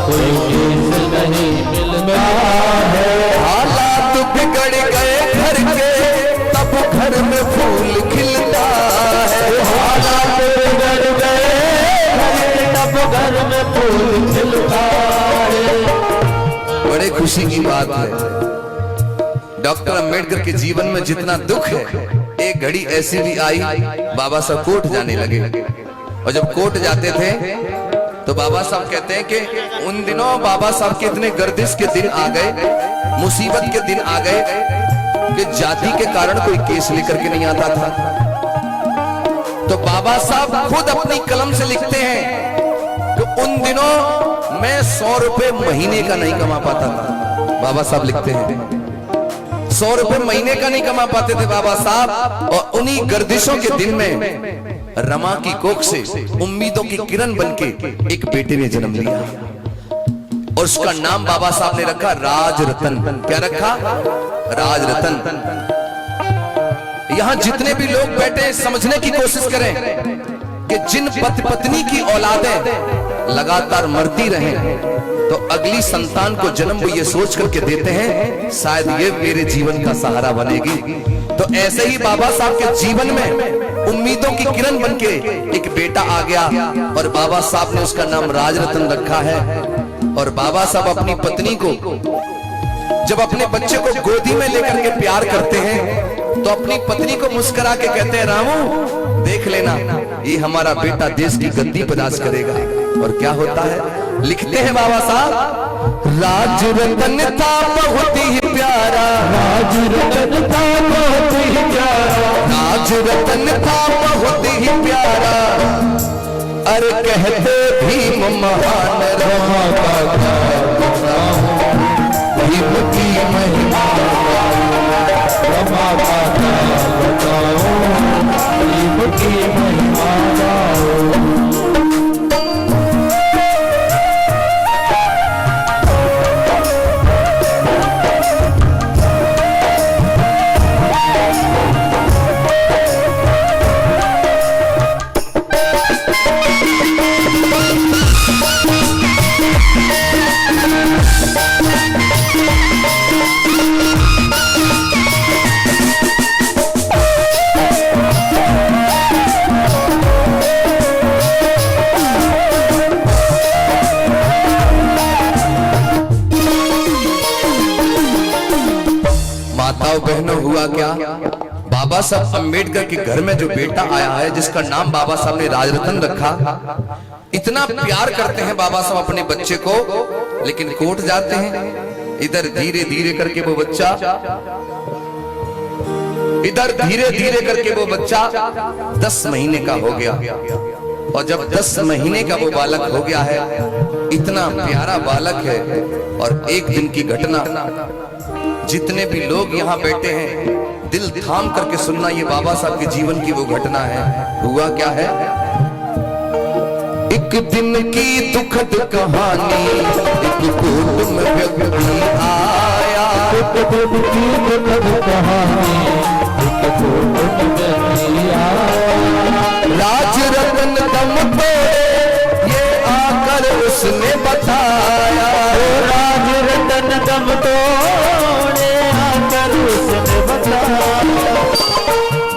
कोई केस नहीं मिलता है। हालात बिगड़ गए घर के तब घर में फूल खिलता है, हालात बिगड़ गए तब घर में फूल खिलता है। बड़े खुशी की बात है, डॉक्टर अंबेडकर के जीवन में जितना दुख है, एक घड़ी ऐसी भी आई बाबा साहब कोर्ट जाने लगे। और जब कोर्ट जाते थे तो बाबा साहब कहते हैं कि उन दिनों बाबा साहब के इतने गर्दिश के दिन आ गए, मुसीबत के दिन आ गए कि जाति के कारण कोई केस लेकर के नहीं आता था। तो बाबा साहब खुद अपनी कलम से लिखते हैं कि उन दिनों मैं 100 रुपए महीने का नहीं कमा पाता था। बाबा साहब लिखते हैं 100 रुपए महीने का नहीं कमा पाते थे बाबा साहब, और उन्हीं गर्दिशों के दिन में रमा की कोख से उम्मीदों की किरण बनके एक बेटे ने जन्म लिया, और उसका नाम बाबा साहब ने रखा राज रतन। क्या रखा? राज रतन। यहां जितने भी लोग बैठे समझने की कोशिश करें कि जिन पति पत्नी की औलादें लगातार मरती रहें तो अगली संतान को जन्म वो ये सोच करके देते हैं शायद ये मेरे जीवन का सहारा बनेगी। तो ऐसे ही बाबा साहब के जीवन में उम्मीदों की किरण बनके एक बेटा आ गया, और बाबा साहब ने उसका नाम राजरतन रखा है। और बाबा साहब अपनी पत्नी को जब अपने बच्चे को गोदी में लेकर के प्यार करते हैं तो अपनी पत्नी को मुस्कुरा के कहते हैं रामू देख लेना ये हमारा बेटा देश की गद्दी पदार्थ करेगा। और क्या होता है, लिखते हैं बाबा साहब, राज रतन था बहुत ही प्यारा, राज रतन था बहुत ही प्यारा, राज रतन था बहुत ही प्यारा, अरे कहते भीम महान रमा का बताऊं, भीम की महिमा रमा माता बताऊं, भीम की महिमा गाऊं। माताओं बहनों, हुआ क्या, बाबा साहब अंबेडकर के घर में जो बेटा आया है, जिसका नाम बाबा साहब ने राजरतन रखा, इतना प्यार करते हैं बाबा साहब अपने बच्चे को, लेकिन कोर्ट जाते हैं, इधर धीरे धीरे करके वो बच्चा, इधर धीरे धीरे करके वो बच्चा 10 महीने का हो गया। और जब 10 महीने का वो बालक हो गया है, इतना प्यारा बालक है, और एक दिन की घटना, जितने भी लोग यहाँ बैठे हैं दिल थाम करके सुनना, ये बाबा साहब के जीवन की वो घटना है। हुआ क्या है, एक दिन की दुखद कहानी, एक कोर्ट में व्यक्ति आया, एक दिन की दुखद कहानी, एक कोर्ट में व्यक्ति आया, राज रतन दम तोड़े ये आकर उसने बताया, राज रतन दम तोड़े आकर उसने बताया।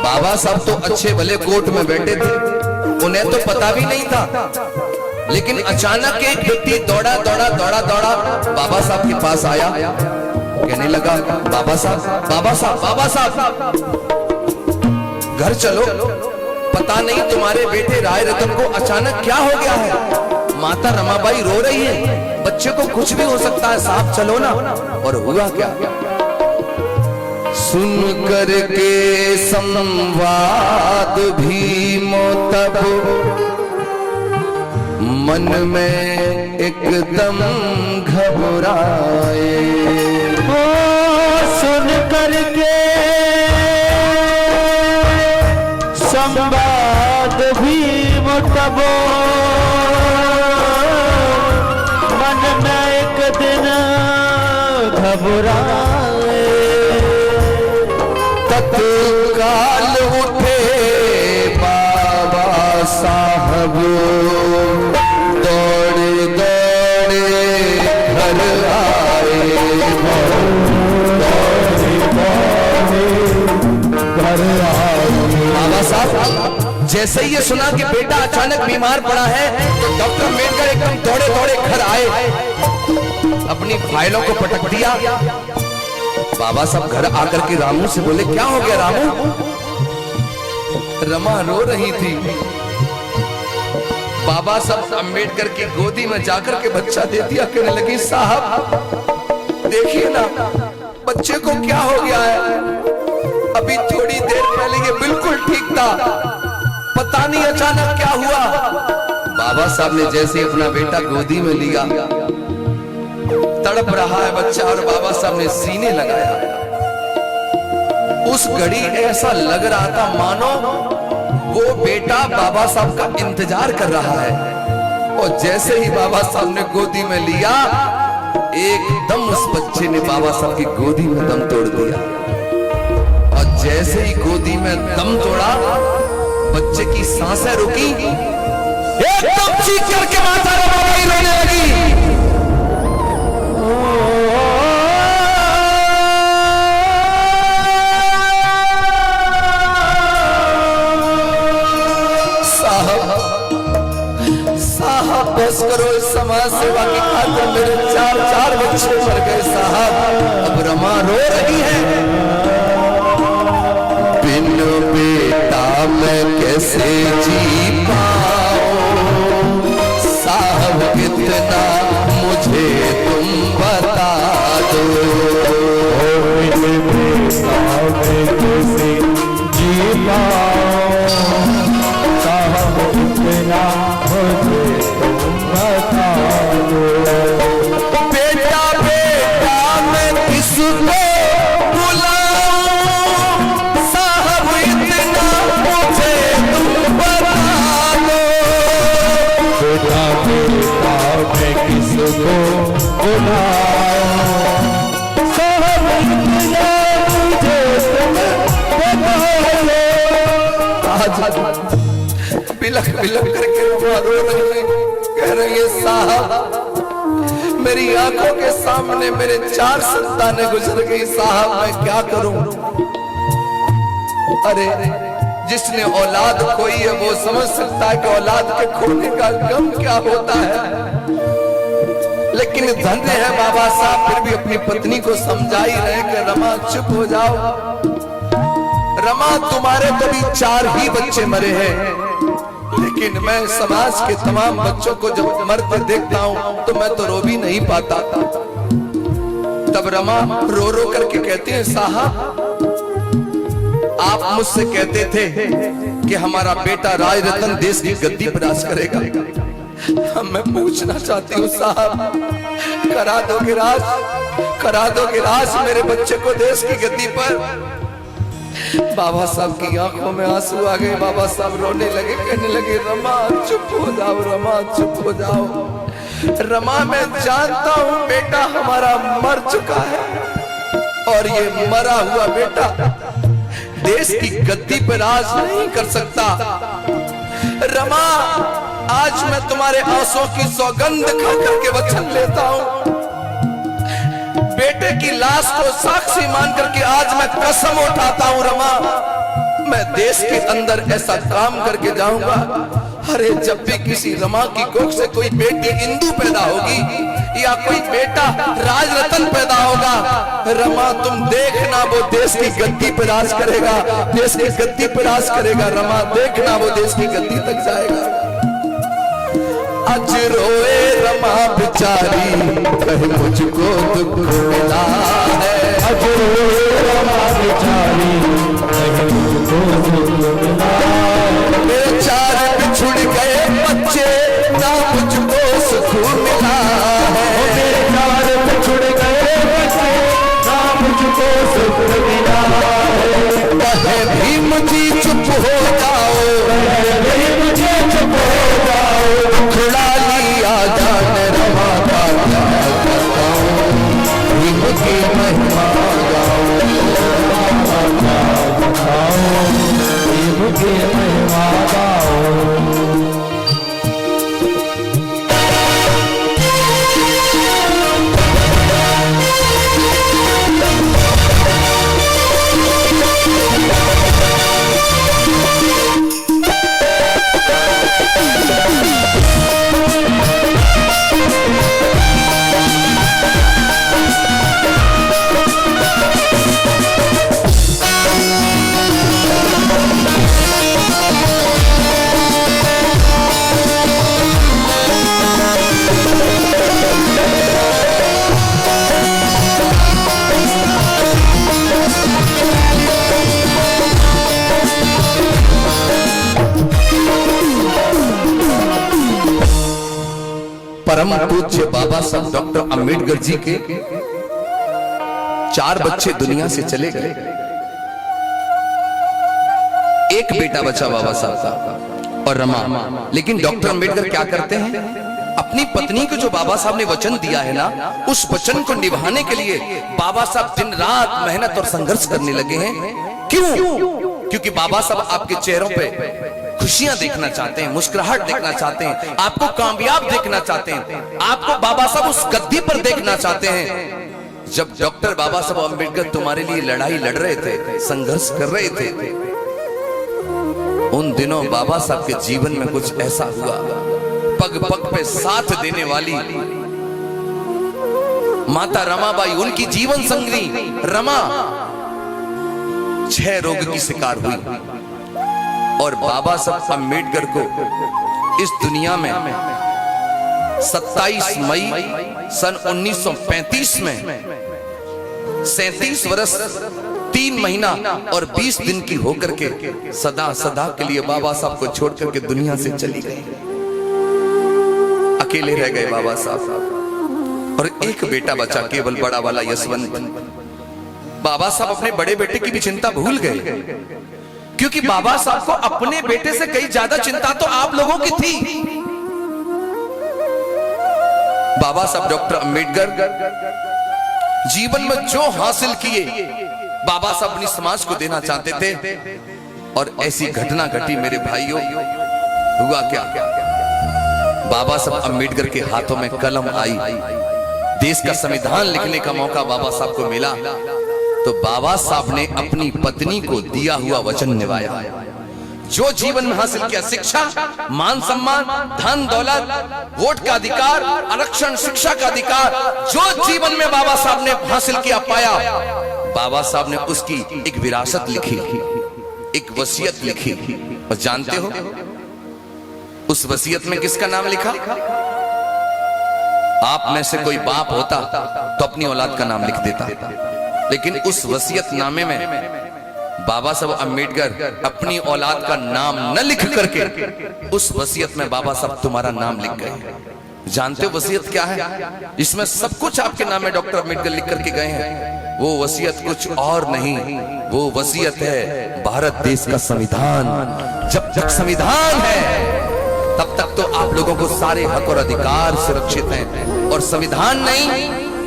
बाबा साहब तो अच्छे भले कोर्ट में बैठे थे, उन्हें तो पता भी नहीं था, लेकिन अचानक एक व्यक्ति दौड़ा दौड़ा दौड़ा दौड़ा बाबा साहब के पास आया, कहने लगा, बाबा साहब बाबा साहब बाबा साहब, घर चलो, पता नहीं तुम्हारे बेटे राय रतन को अचानक क्या हो गया है, माता रमाबाई रो रही है, बच्चे को कुछ भी हो सकता है, साहब चलो ना। और हुआ क्या, सुन कर के संवाद भीमो तब मन में एकदम घबराए, ओ सुन करके संवाद भीम तब मन में एक दिन घबराए, तत्काल उठे बाबा साहब, दौड़े दौड़े घर आए, घर आए। बाबा साहब जैसे ही ये सुना कि बेटा अचानक बीमार पड़ा है, तो डॉक्टर अम्बेडकर एकदम दौड़े दौड़े घर आए, अपनी फाइलों को पटक दिया। बाबा साहब घर आकर के रामू से बोले, क्या हो गया रामू? रमा रो रही थी। बाबा साहब अम्बेडकर की गोदी में जाकर के बच्चा दे दिया, कहने लगी, साहब देखिए ना बच्चे को क्या हो गया है, अभी थोड़ी देर पहले ये बिल्कुल ठीक था, पता नहीं अचानक क्या हुआ। बाबा साहब ने जैसे अपना बेटा गोदी में लिया, तड़प रहा है बच्चा, और बाबा साहब ने सीने लगाया। उस घड़ी ऐसा लग रहा था मानो वो बेटा बाबा साहब का इंतजार कर रहा है। और जैसे ही बाबा साहब ने गोदी में लिया, एकदम उस बच्चे ने बाबा साहब की गोदी में दम तोड़ दिया। और जैसे ही गोदी में दम तोड़ा, बच्चे की सांसें रुकी, एकदम चीख करके माता रमाबाई रोने लगी। साहब बस करो, इस समाज सेवा की खातिर मेरे 4 बच्चे मर गए साहब, अब रमा रो रही है। बिन बेटा मैं कैसे जी पाऊं, साहब कितना मुझे तुम बता दो। बिन बेटा मैं कैसे जी पाऊं, साहब कितना मुझे तुम बता दो। बेटा किसको बुलाऊं साहब इतना मुझे तुम बता दो। बेटा बेटा मैं किसको बुलाऊं साहब इतना मुझे तुम बता दो। आज बिलख बिलख करके रो रही कह रही है साहब मेरी आंखों के सामने मेरे 4 संतानें गुजर गई साहब मैं क्या करूं। अरे जिसने औलाद खोई है वो समझ सकता है कि औलाद के खोने का गम क्या होता है। लेकिन धन्य है बाबा साहब फिर भी अपनी पत्नी को समझा ही रहे कि रमा चुप हो जाओ। रमा तुम्हारे तो भी 4 ही बच्चे मरे हैं, लेकिन मैं समाज के तमाम बच्चों को जब मरते देखता हूं तो मैं तो रो भी नहीं पाता। तब रमा रो रो करके कहती है साहब आप मुझसे कहते थे कि हमारा बेटा राज रतन देश की गद्दी पर राज करेगा। मैं पूछना चाहती हूँ साहब करा दोगे राज मेरे बच्चे को देश की गद्दी पर। बाबा साहब की आंखों में आंसू आ गए। बाबा साहब रोने लगे कहने लगे रमा चुप हो जाओ, रमा चुप हो जाओ। रमा मैं जानता हूं बेटा हमारा मर चुका है और ये मरा हुआ बेटा देश की गद्दी पर राज नहीं कर सकता। रमा आज मैं तुम्हारे आंसुओं की सौगंध खा करके वचन लेता हूं। बेटे की लाश को साक्षी मान करके आज मैं कसम उठाता हूं रमा मैं देश के अंदर ऐसा काम करके जाऊंगा। अरे जब भी किसी रमा की कोख से कोई बेटी इंदु पैदा होगी या कोई बेटा राजरतन पैदा होगा, रमा तुम देखना वो देश की गद्दी पर राज करेगा, देश की गद्दी पर राज करेगा। रमा देखना वो देश की गद्दी तक जाएगा। आज रोए रमा बेचारी कहीं मुझको दुख मिला है। आज रोए रमा बेचारी कहीं मुझको दुख मिला है। मेरे 4 बिछुड़ गए बच्चे ना मुझको सुख मिला है। मेरे 4 बिछुड़ गए बच्चे ना मुझको सुख मिला है। कहे भी मुझे चुप हो जाओ, कहे भी मुझे चुप हो जाओ। उखड़ा लिया जान रमा का क्या बताऊं, इनकी महिमा गाऊं। इनकी महिमा गाओ। परम पूज्य बाबा साहब डॉक्टर अंबेडकर जी के 4 बच्चे दुनिया से चले गए, एक बेटा बचा बाबा साहब का और रमा। लेकिन डॉक्टर अंबेडकर क्या करते हैं, अपनी पत्नी को जो बाबा साहब ने वचन दिया है ना, उस वचन को निभाने के लिए बाबा साहब दिन रात मेहनत और संघर्ष करने लगे हैं। क्यों? क्योंकि बाबा साहब आपके चेहरों पे खुशियां देखना चाहते हैं, मुस्कुराहट देखना चाहते हैं, आपको कामयाब देखना चाहते हैं, आपको बाबा साहब उस गद्दी पर देखना चाहते हैं। जब डॉक्टर बाबा साहब अंबेडकर तुम्हारे लिए लड़ाई लड़ रहे थे, संघर्ष कर रहे थे, उन दिनों बाबा साहब के जीवन में कुछ ऐसा हुआ, पग पग पे साथ देने वाली माता रमाबाई, उनकी जीवन संगिनी रमा 6 रोग की शिकार हुई और बाबा साहब अंबेडकर को इस दुनिया में 27 मई सन 1935 में 37 वर्ष 3 महीना और 20 दिन की होकर के सदा सदा के लिए बाबा साहब को छोड़ करके दुनिया से चली गई। अकेले रह गए बाबा साहब और एक बेटा बचा केवल, बड़ा वाला यशवंत। बाबा साहब अपने बड़े बेटे की भी चिंता भूल गए, क्योंकि बाबा साहब को अपने बेटे से कई ज्यादा चिंता तो आप लोगों की थी। बाबा साहब डॉक्टर अंबेडकर जीवन में जो हासिल किए बाबा साहब अपनी समाज को देना चाहते थे, और ऐसी घटना घटी मेरे भाइयों। हुआ क्या, बाबा साहब अंबेडकर के हाथों में कलम आई, देश का संविधान लिखने का मौका बाबा साहब को मिला, तो बाबा साहब ने अपनी पत्नी को दिया हुआ वचन निभाया। जो जीवन में हासिल किया, शिक्षा, मान सम्मान, धन दौलत, वोट का अधिकार, आरक्षण, शिक्षा का अधिकार, जो जीवन में बाबा साहब ने हासिल किया पाया, बाबा साहब ने उसकी एक विरासत लिखी, एक वसीयत लिखी। और जानते हो उस वसीयत में किसका नाम लिखा? आप में से कोई बाप होता तो अपनी औलाद का नाम लिख देता, लेकिन उस वसीयत नामे में बाबा साहब अंबेडकर अपनी औलाद का नाम न लिख करके उस वसीयत में बाबा साहब तुम्हारा नाम लिख गए। जानते हो वसीयत क्या है? इसमें सब कुछ आपके नाम में डॉक्टर अंबेडकर लिख करके गए हैं। वो वसीयत कुछ और नहीं, वो वसीयत है भारत देश का संविधान। जब तक संविधान है तब तक तो आप लोगों को सारे हक और अधिकार सुरक्षित हैं, और संविधान नहीं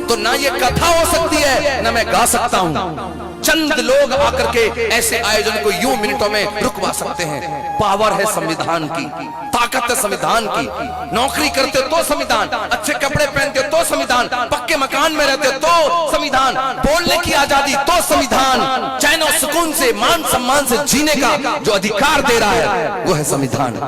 तो ना ये कथा हो सकती है ना मैं गा सकता हूं। चंद लोग आकर के ऐसे आयोजन को यूं मिनटों में रुकवा सकते हैं। पावर है संविधान की, ताकत है संविधान की। नौकरी करते हो तो संविधान, अच्छे कपड़े पहनते हो तो संविधान, पक्के मकान में रहते हो तो संविधान, बोलने की आजादी तो संविधान, चैन और सुकून से, मान सम्मान से जीने का जो अधिकार दे रहा है वो है संविधान।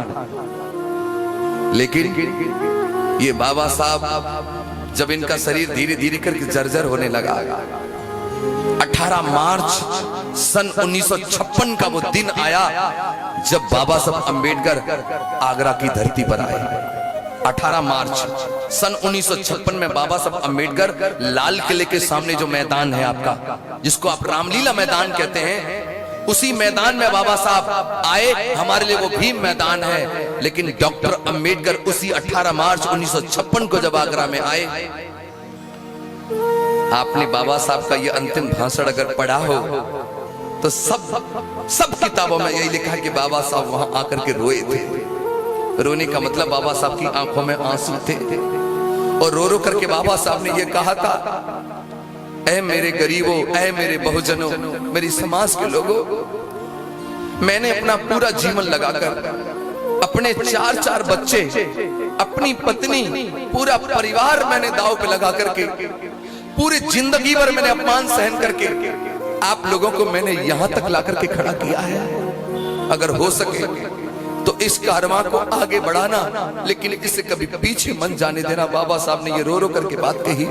लेकिन ये बाबा साहब जब इनका शरीर धीरे धीरे करके जर्जर होने लगा, 18 मार्च सन 1956 का वो दिन आया जब बाबा साहब अंबेडकर आगरा की धरती पर आए। 18 मार्च सन 1956 में बाबा साहब अंबेडकर लाल किले के सामने जो मैदान है आपका, जिसको आप रामलीला मैदान कहते हैं, उसी मैदान में बाबा साहब आए। हमारे लिए वो भीम मैदान है, लेकिन डॉक्टर अंबेडकर उसी 18 मार्च 1956 को जब आगरा में आए, आपने बाबा साहब का ये अंतिम भाषण अगर पढ़ा हो तो सब किताबों में यही लिखा कि बाबा साहब वहां आकर के रोए थे। रोने का मतलब बाबा साहब की आंखों में आंसू थे, और रो रो करके बाबा साहब ने ये कहा था, ऐ मेरे गरीबों, ऐ मेरे बहुजनों, मेरी समाज के लोगों, मैंने अपना पूरा जीवन लगाकर अपने 4 बच्चे, अपनी पत्नी, पूरा परिवार मैंने दांव पे लगा करके, पूरी जिंदगी भर मैंने अपमान सहन करके आप लोगों को मैंने यहां तक ला करके खड़ा किया है। अगर हो सके तो इस कारवां को आगे बढ़ाना, लेकिन इसे कभी पीछे मत जाने देना। बाबा साहब ने ये रो रो करके बात कही।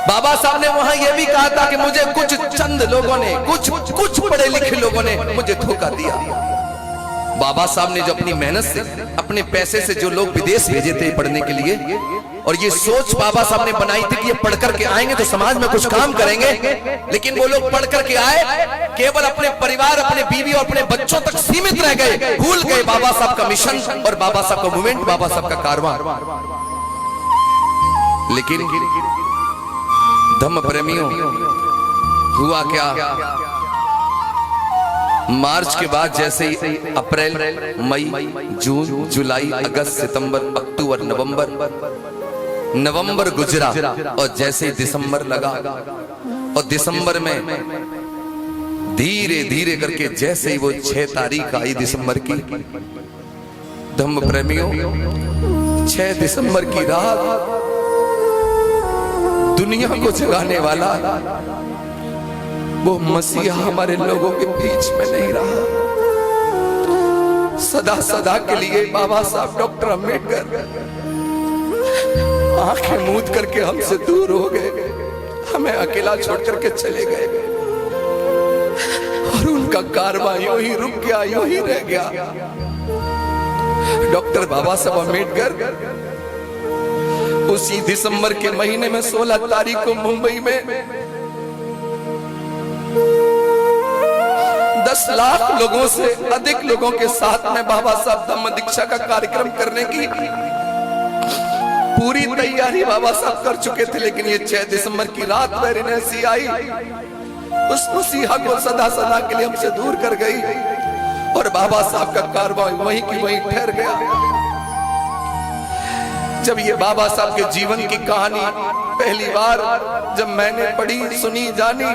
बाबा साहब ने वहां यह भी कहा था कि मुझे कुछ चंद लोगों ने, कुछ पढ़े लिखे लोगों ने मुझे धोखा दिया। बाबा साहब ने जो अपनी मेहनत से, अपने पैसे से जो लोग विदेश भेजे थे पढ़ने के लिए, और ये सोच बाबा साहब ने बनाई थी कि ये पढ़ करके आएंगे तो समाज में कुछ काम करेंगे, लेकिन वो लोग पढ़ करके आए, केवल अपने परिवार, अपने बीवी और अपने बच्चों तक सीमित रह गए, भूल गए बाबा साहब का मिशन और बाबा साहब का मूवमेंट, बाबा साहब का कारवां। लेकिन धम्म प्रेमियों, हुआ क्या, मार्च के बाद जैसे ही अप्रैल, मई, जून, जुलाई, अगस्त, सितंबर, अक्टूबर, नवंबर गुजरा, और जैसे ही दिसंबर लगा, और दिसंबर में धीरे धीरे करके जैसे ही वो 6 तारीख आई दिसंबर की, धम्म प्रेमियों, 6 दिसंबर की रात दुनिया को जगाने वाला वो मसीहा हमारे लोगों के बीच में नहीं रहा। सदा सदा के लिए बाबा साहब डॉक्टर अंबेडकर आंखें मूंद करके हमसे दूर हो गए, हमें अकेला छोड़ करके चले गए, और उनका कारवां यूं ही रुक गया, यूं ही रह गया। डॉक्टर बाबा साहब अंबेडकर उसी दिसंबर के महीने में 16 तारीख को मुंबई में 10 लाख लोगों से अधिक लोगों के साथ में बाबा साहब धम्म दीक्षा का कार्यक्रम करने की पूरी तैयारी बाबा साहब कर चुके थे, लेकिन ये 6 दिसंबर की रात मेरे ऐसी आई, उस मसीहा को सदा सदा के लिए हमसे दूर कर गई और बाबा साहब का कारवां वहीं की वहीं ठहर गया। जब ये बाबा साहब के जीवन की कहानी पहली बार जब मैंने पढ़ी, सुनी, जानी,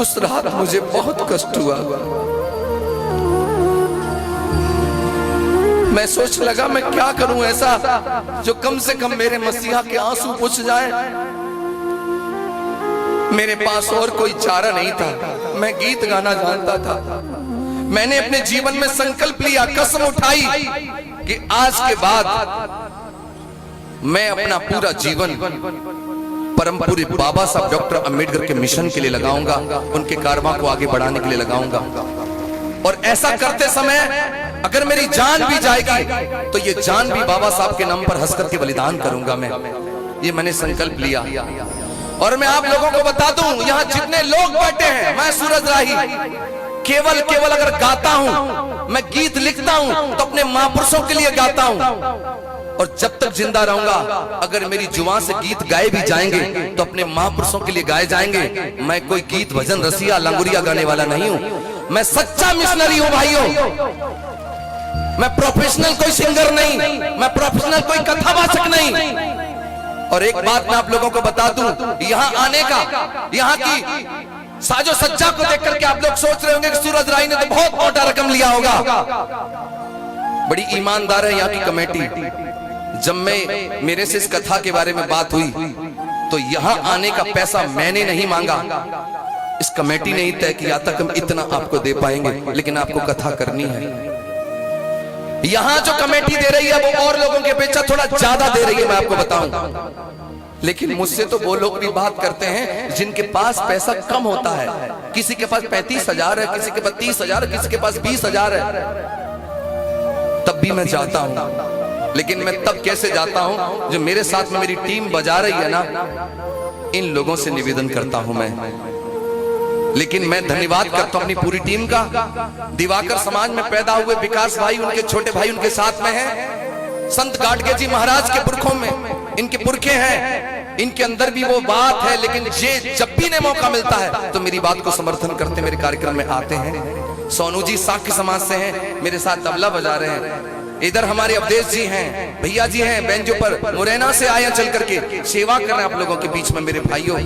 उस रात मुझे बहुत कष्ट हुआ। मैं सोच लगा मैं क्या करूं ऐसा जो कम से कम मेरे मसीहा के आंसू पोंछ जाए। मेरे पास और कोई चारा नहीं था, मैं गीत गाना जानता था। मैंने अपने जीवन में संकल्प लिया, कसम उठाई कि आज के बाद मैं अपना पूरा जीवन परम पूज्य बाबा साहब डॉक्टर अंबेडकर के मिशन के लिए लगाऊंगा, उनके कारवां को आगे बढ़ाने के लिए लगाऊंगा। और ऐसा करते समय अगर मेरी जान भी जाएगी तो ये जान भी बाबा साहब के नाम पर हंस करके बलिदान करूंगा मैं। ये मैंने संकल्प लिया। और मैं आप लोगों को बता दूं, यहाँ जितने लोग बैठे हैं, मैं सूरज राही केवल अगर गाता हूं, मैं गीत लिखता हूं तो अपने महापुरुषों के लिए गाता हूं। और जब तक जिंदा रहूंगा, अगर मेरी जुबान से गीत गाए भी जाएंगे तो अपने महापुरुषों के लिए गाए जाएंगे। मैं कोई गीत भजन रसिया लंगुरिया गाने वाला नहीं हूं, मैं सच्चा मिशनरी हूं भाइयों। मैं प्रोफेशनल कोई सिंगर नहीं, मैं प्रोफेशनल कोई कथावाचक नहीं। और एक बात मैं आप लोगों को बता दूं, यहाँ आने का, यहाँ की साजो सज्जा को देख करके आप लोग सोच रहे होंगे कि सूरज राही ने तो बहुत मोटा रकम लिया होगा। बड़ी ईमानदार है यहाँ की कमेटी। जब मैं मेरे से इस कथा के बारे में बात हुई तो यहाँ आने का पैसा मैंने नहीं मांगा, इस कमेटी ने ही तय किया था कि हम इतना आपको दे पाएंगे, लेकिन आपको कथा करनी है। यहाँ जो कमेटी दे रही है वो और लोगों के अपेक्षा थोड़ा ज्यादा दे रही है, मैं आपको बताऊं। लेकिन मुझसे तो वो लोग भी बात करते हैं जिनके पास पैसा कम होता है। किसी के पास 35,000 है, किसी के पास 30,000, किसी के पास 20,000 है। तब भी मैं जाता हूं, लेकिन मैं तब कैसे जाता हूं, जो मेरे साथ में मेरी टीम बजा रही है ना, इन लोगों से निवेदन करता हूं मैं। लेकिन मैं धन्यवाद करता हूं अपनी पूरी टीम का। दिवाकर समाज में पैदा हुए विकास भाई, उनके छोटे भाई उनके साथ में हैं। संत गाडगे जी महाराज के पुरखों में इनके पुरखे हैं, इनके अंदर भी वो बात है। लेकिन ये जब भी इन्हें मौका मिलता है तो मेरी बात को समर्थन करते मेरे कार्यक्रम में आते हैं। सोनू जी साक्य समाज से हैं, मेरे साथ तबला बजा रहे हैं। इधर हमारे अवधेश जी हैं, भैया जी हैं बेंजो पर, मुरैना से आए चल करके सेवा कर रहे हैं आप लोगों के बीच में। मेरे भाइयों,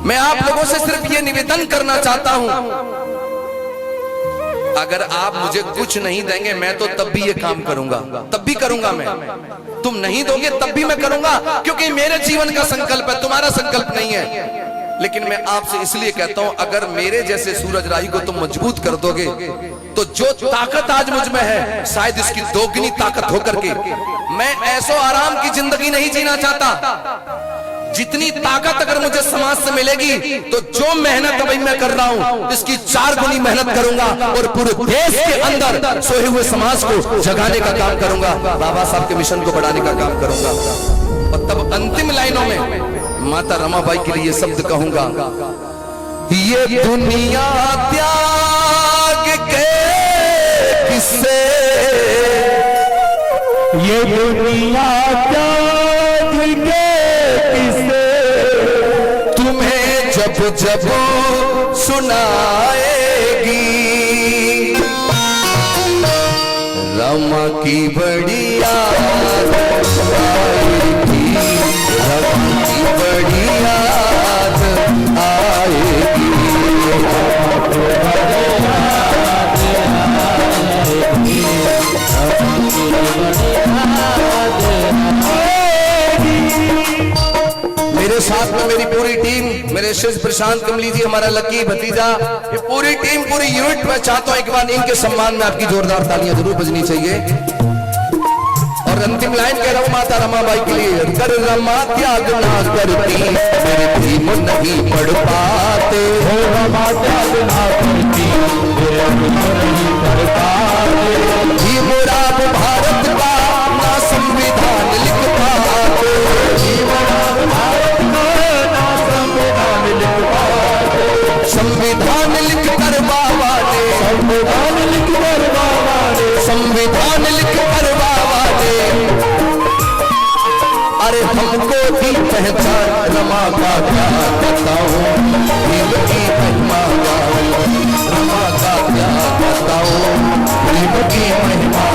मैं आप लोगों से सिर्फ ये निवेदन करना चाहता हूं, अगर आप मुझे कुछ नहीं देंगे मैं तो तब भी ये काम करूंगा, तब भी करूंगा मैं। तुम नहीं दोगे तब भी मैं करूंगा, क्योंकि मेरे जीवन का संकल्प है, तुम्हारा संकल्प नहीं है। लेकिन मैं आपसे इसलिए कहता हूं, अगर मेरे जैसे सूरज राही को तुम मजबूत कर दोगे तो जो ताकत आज मुझ में है शायद इसकी दोगुनी ताकत होकर के मैं ऐसो आराम की जिंदगी नहीं जीना चाहता। जितनी ताकत अगर मुझे समाज से मिलेगी तो जो मेहनत अभी मैं कर रहा हूं इसकी 4 गुनी मेहनत करूंगा और पूरे देश के अंदर सोए हुए समाज को जगाने का काम करूंगा, बाबा साहब के मिशन को बढ़ाने का काम करूंगा। और तब अंतिम लाइनों में माता रमाबाई के लिए शब्द कहूंगा, ये दुनिया त्याग के किससे, ये दुनिया त्याग के किससे, तुम्हें जब जब सुनाएगी रमा की बड़ी याद आएगी, रमा की बड़ी याद आएगी। मेरे साथ में मेरी पूरी टीम, मेरे शिष्य प्रशांत कमली जी, हमारा लकी भतीजा, ये पूरी टीम, पूरी यूनिट, मैं चाहता हूं एक बार इनके सम्मान में आपकी जोरदार तालियां जरूर बजनी चाहिए। और अंतिम लाइन कह रहा हूं माता रमाबाई के लिए, कर रमा त्याग ना करती मेरे भीम नहीं पढ़ पाते, रमा त्याग ना करती मेरे भीम नहीं पढ़ पाते, भीम राम भारत का ना संविधान लिख पाते, भीम राम भारत का ना संविधान लिख पाते, संविधान लिख कर बाबा ने, संविधान लिख कर बाबा ने, संविधान लिख कर बाबा ने हमको भी पहचान, रमा का क्या बताओ प्रेम की महिमा, रमा का क्या बताओ प्रेम की महिमा।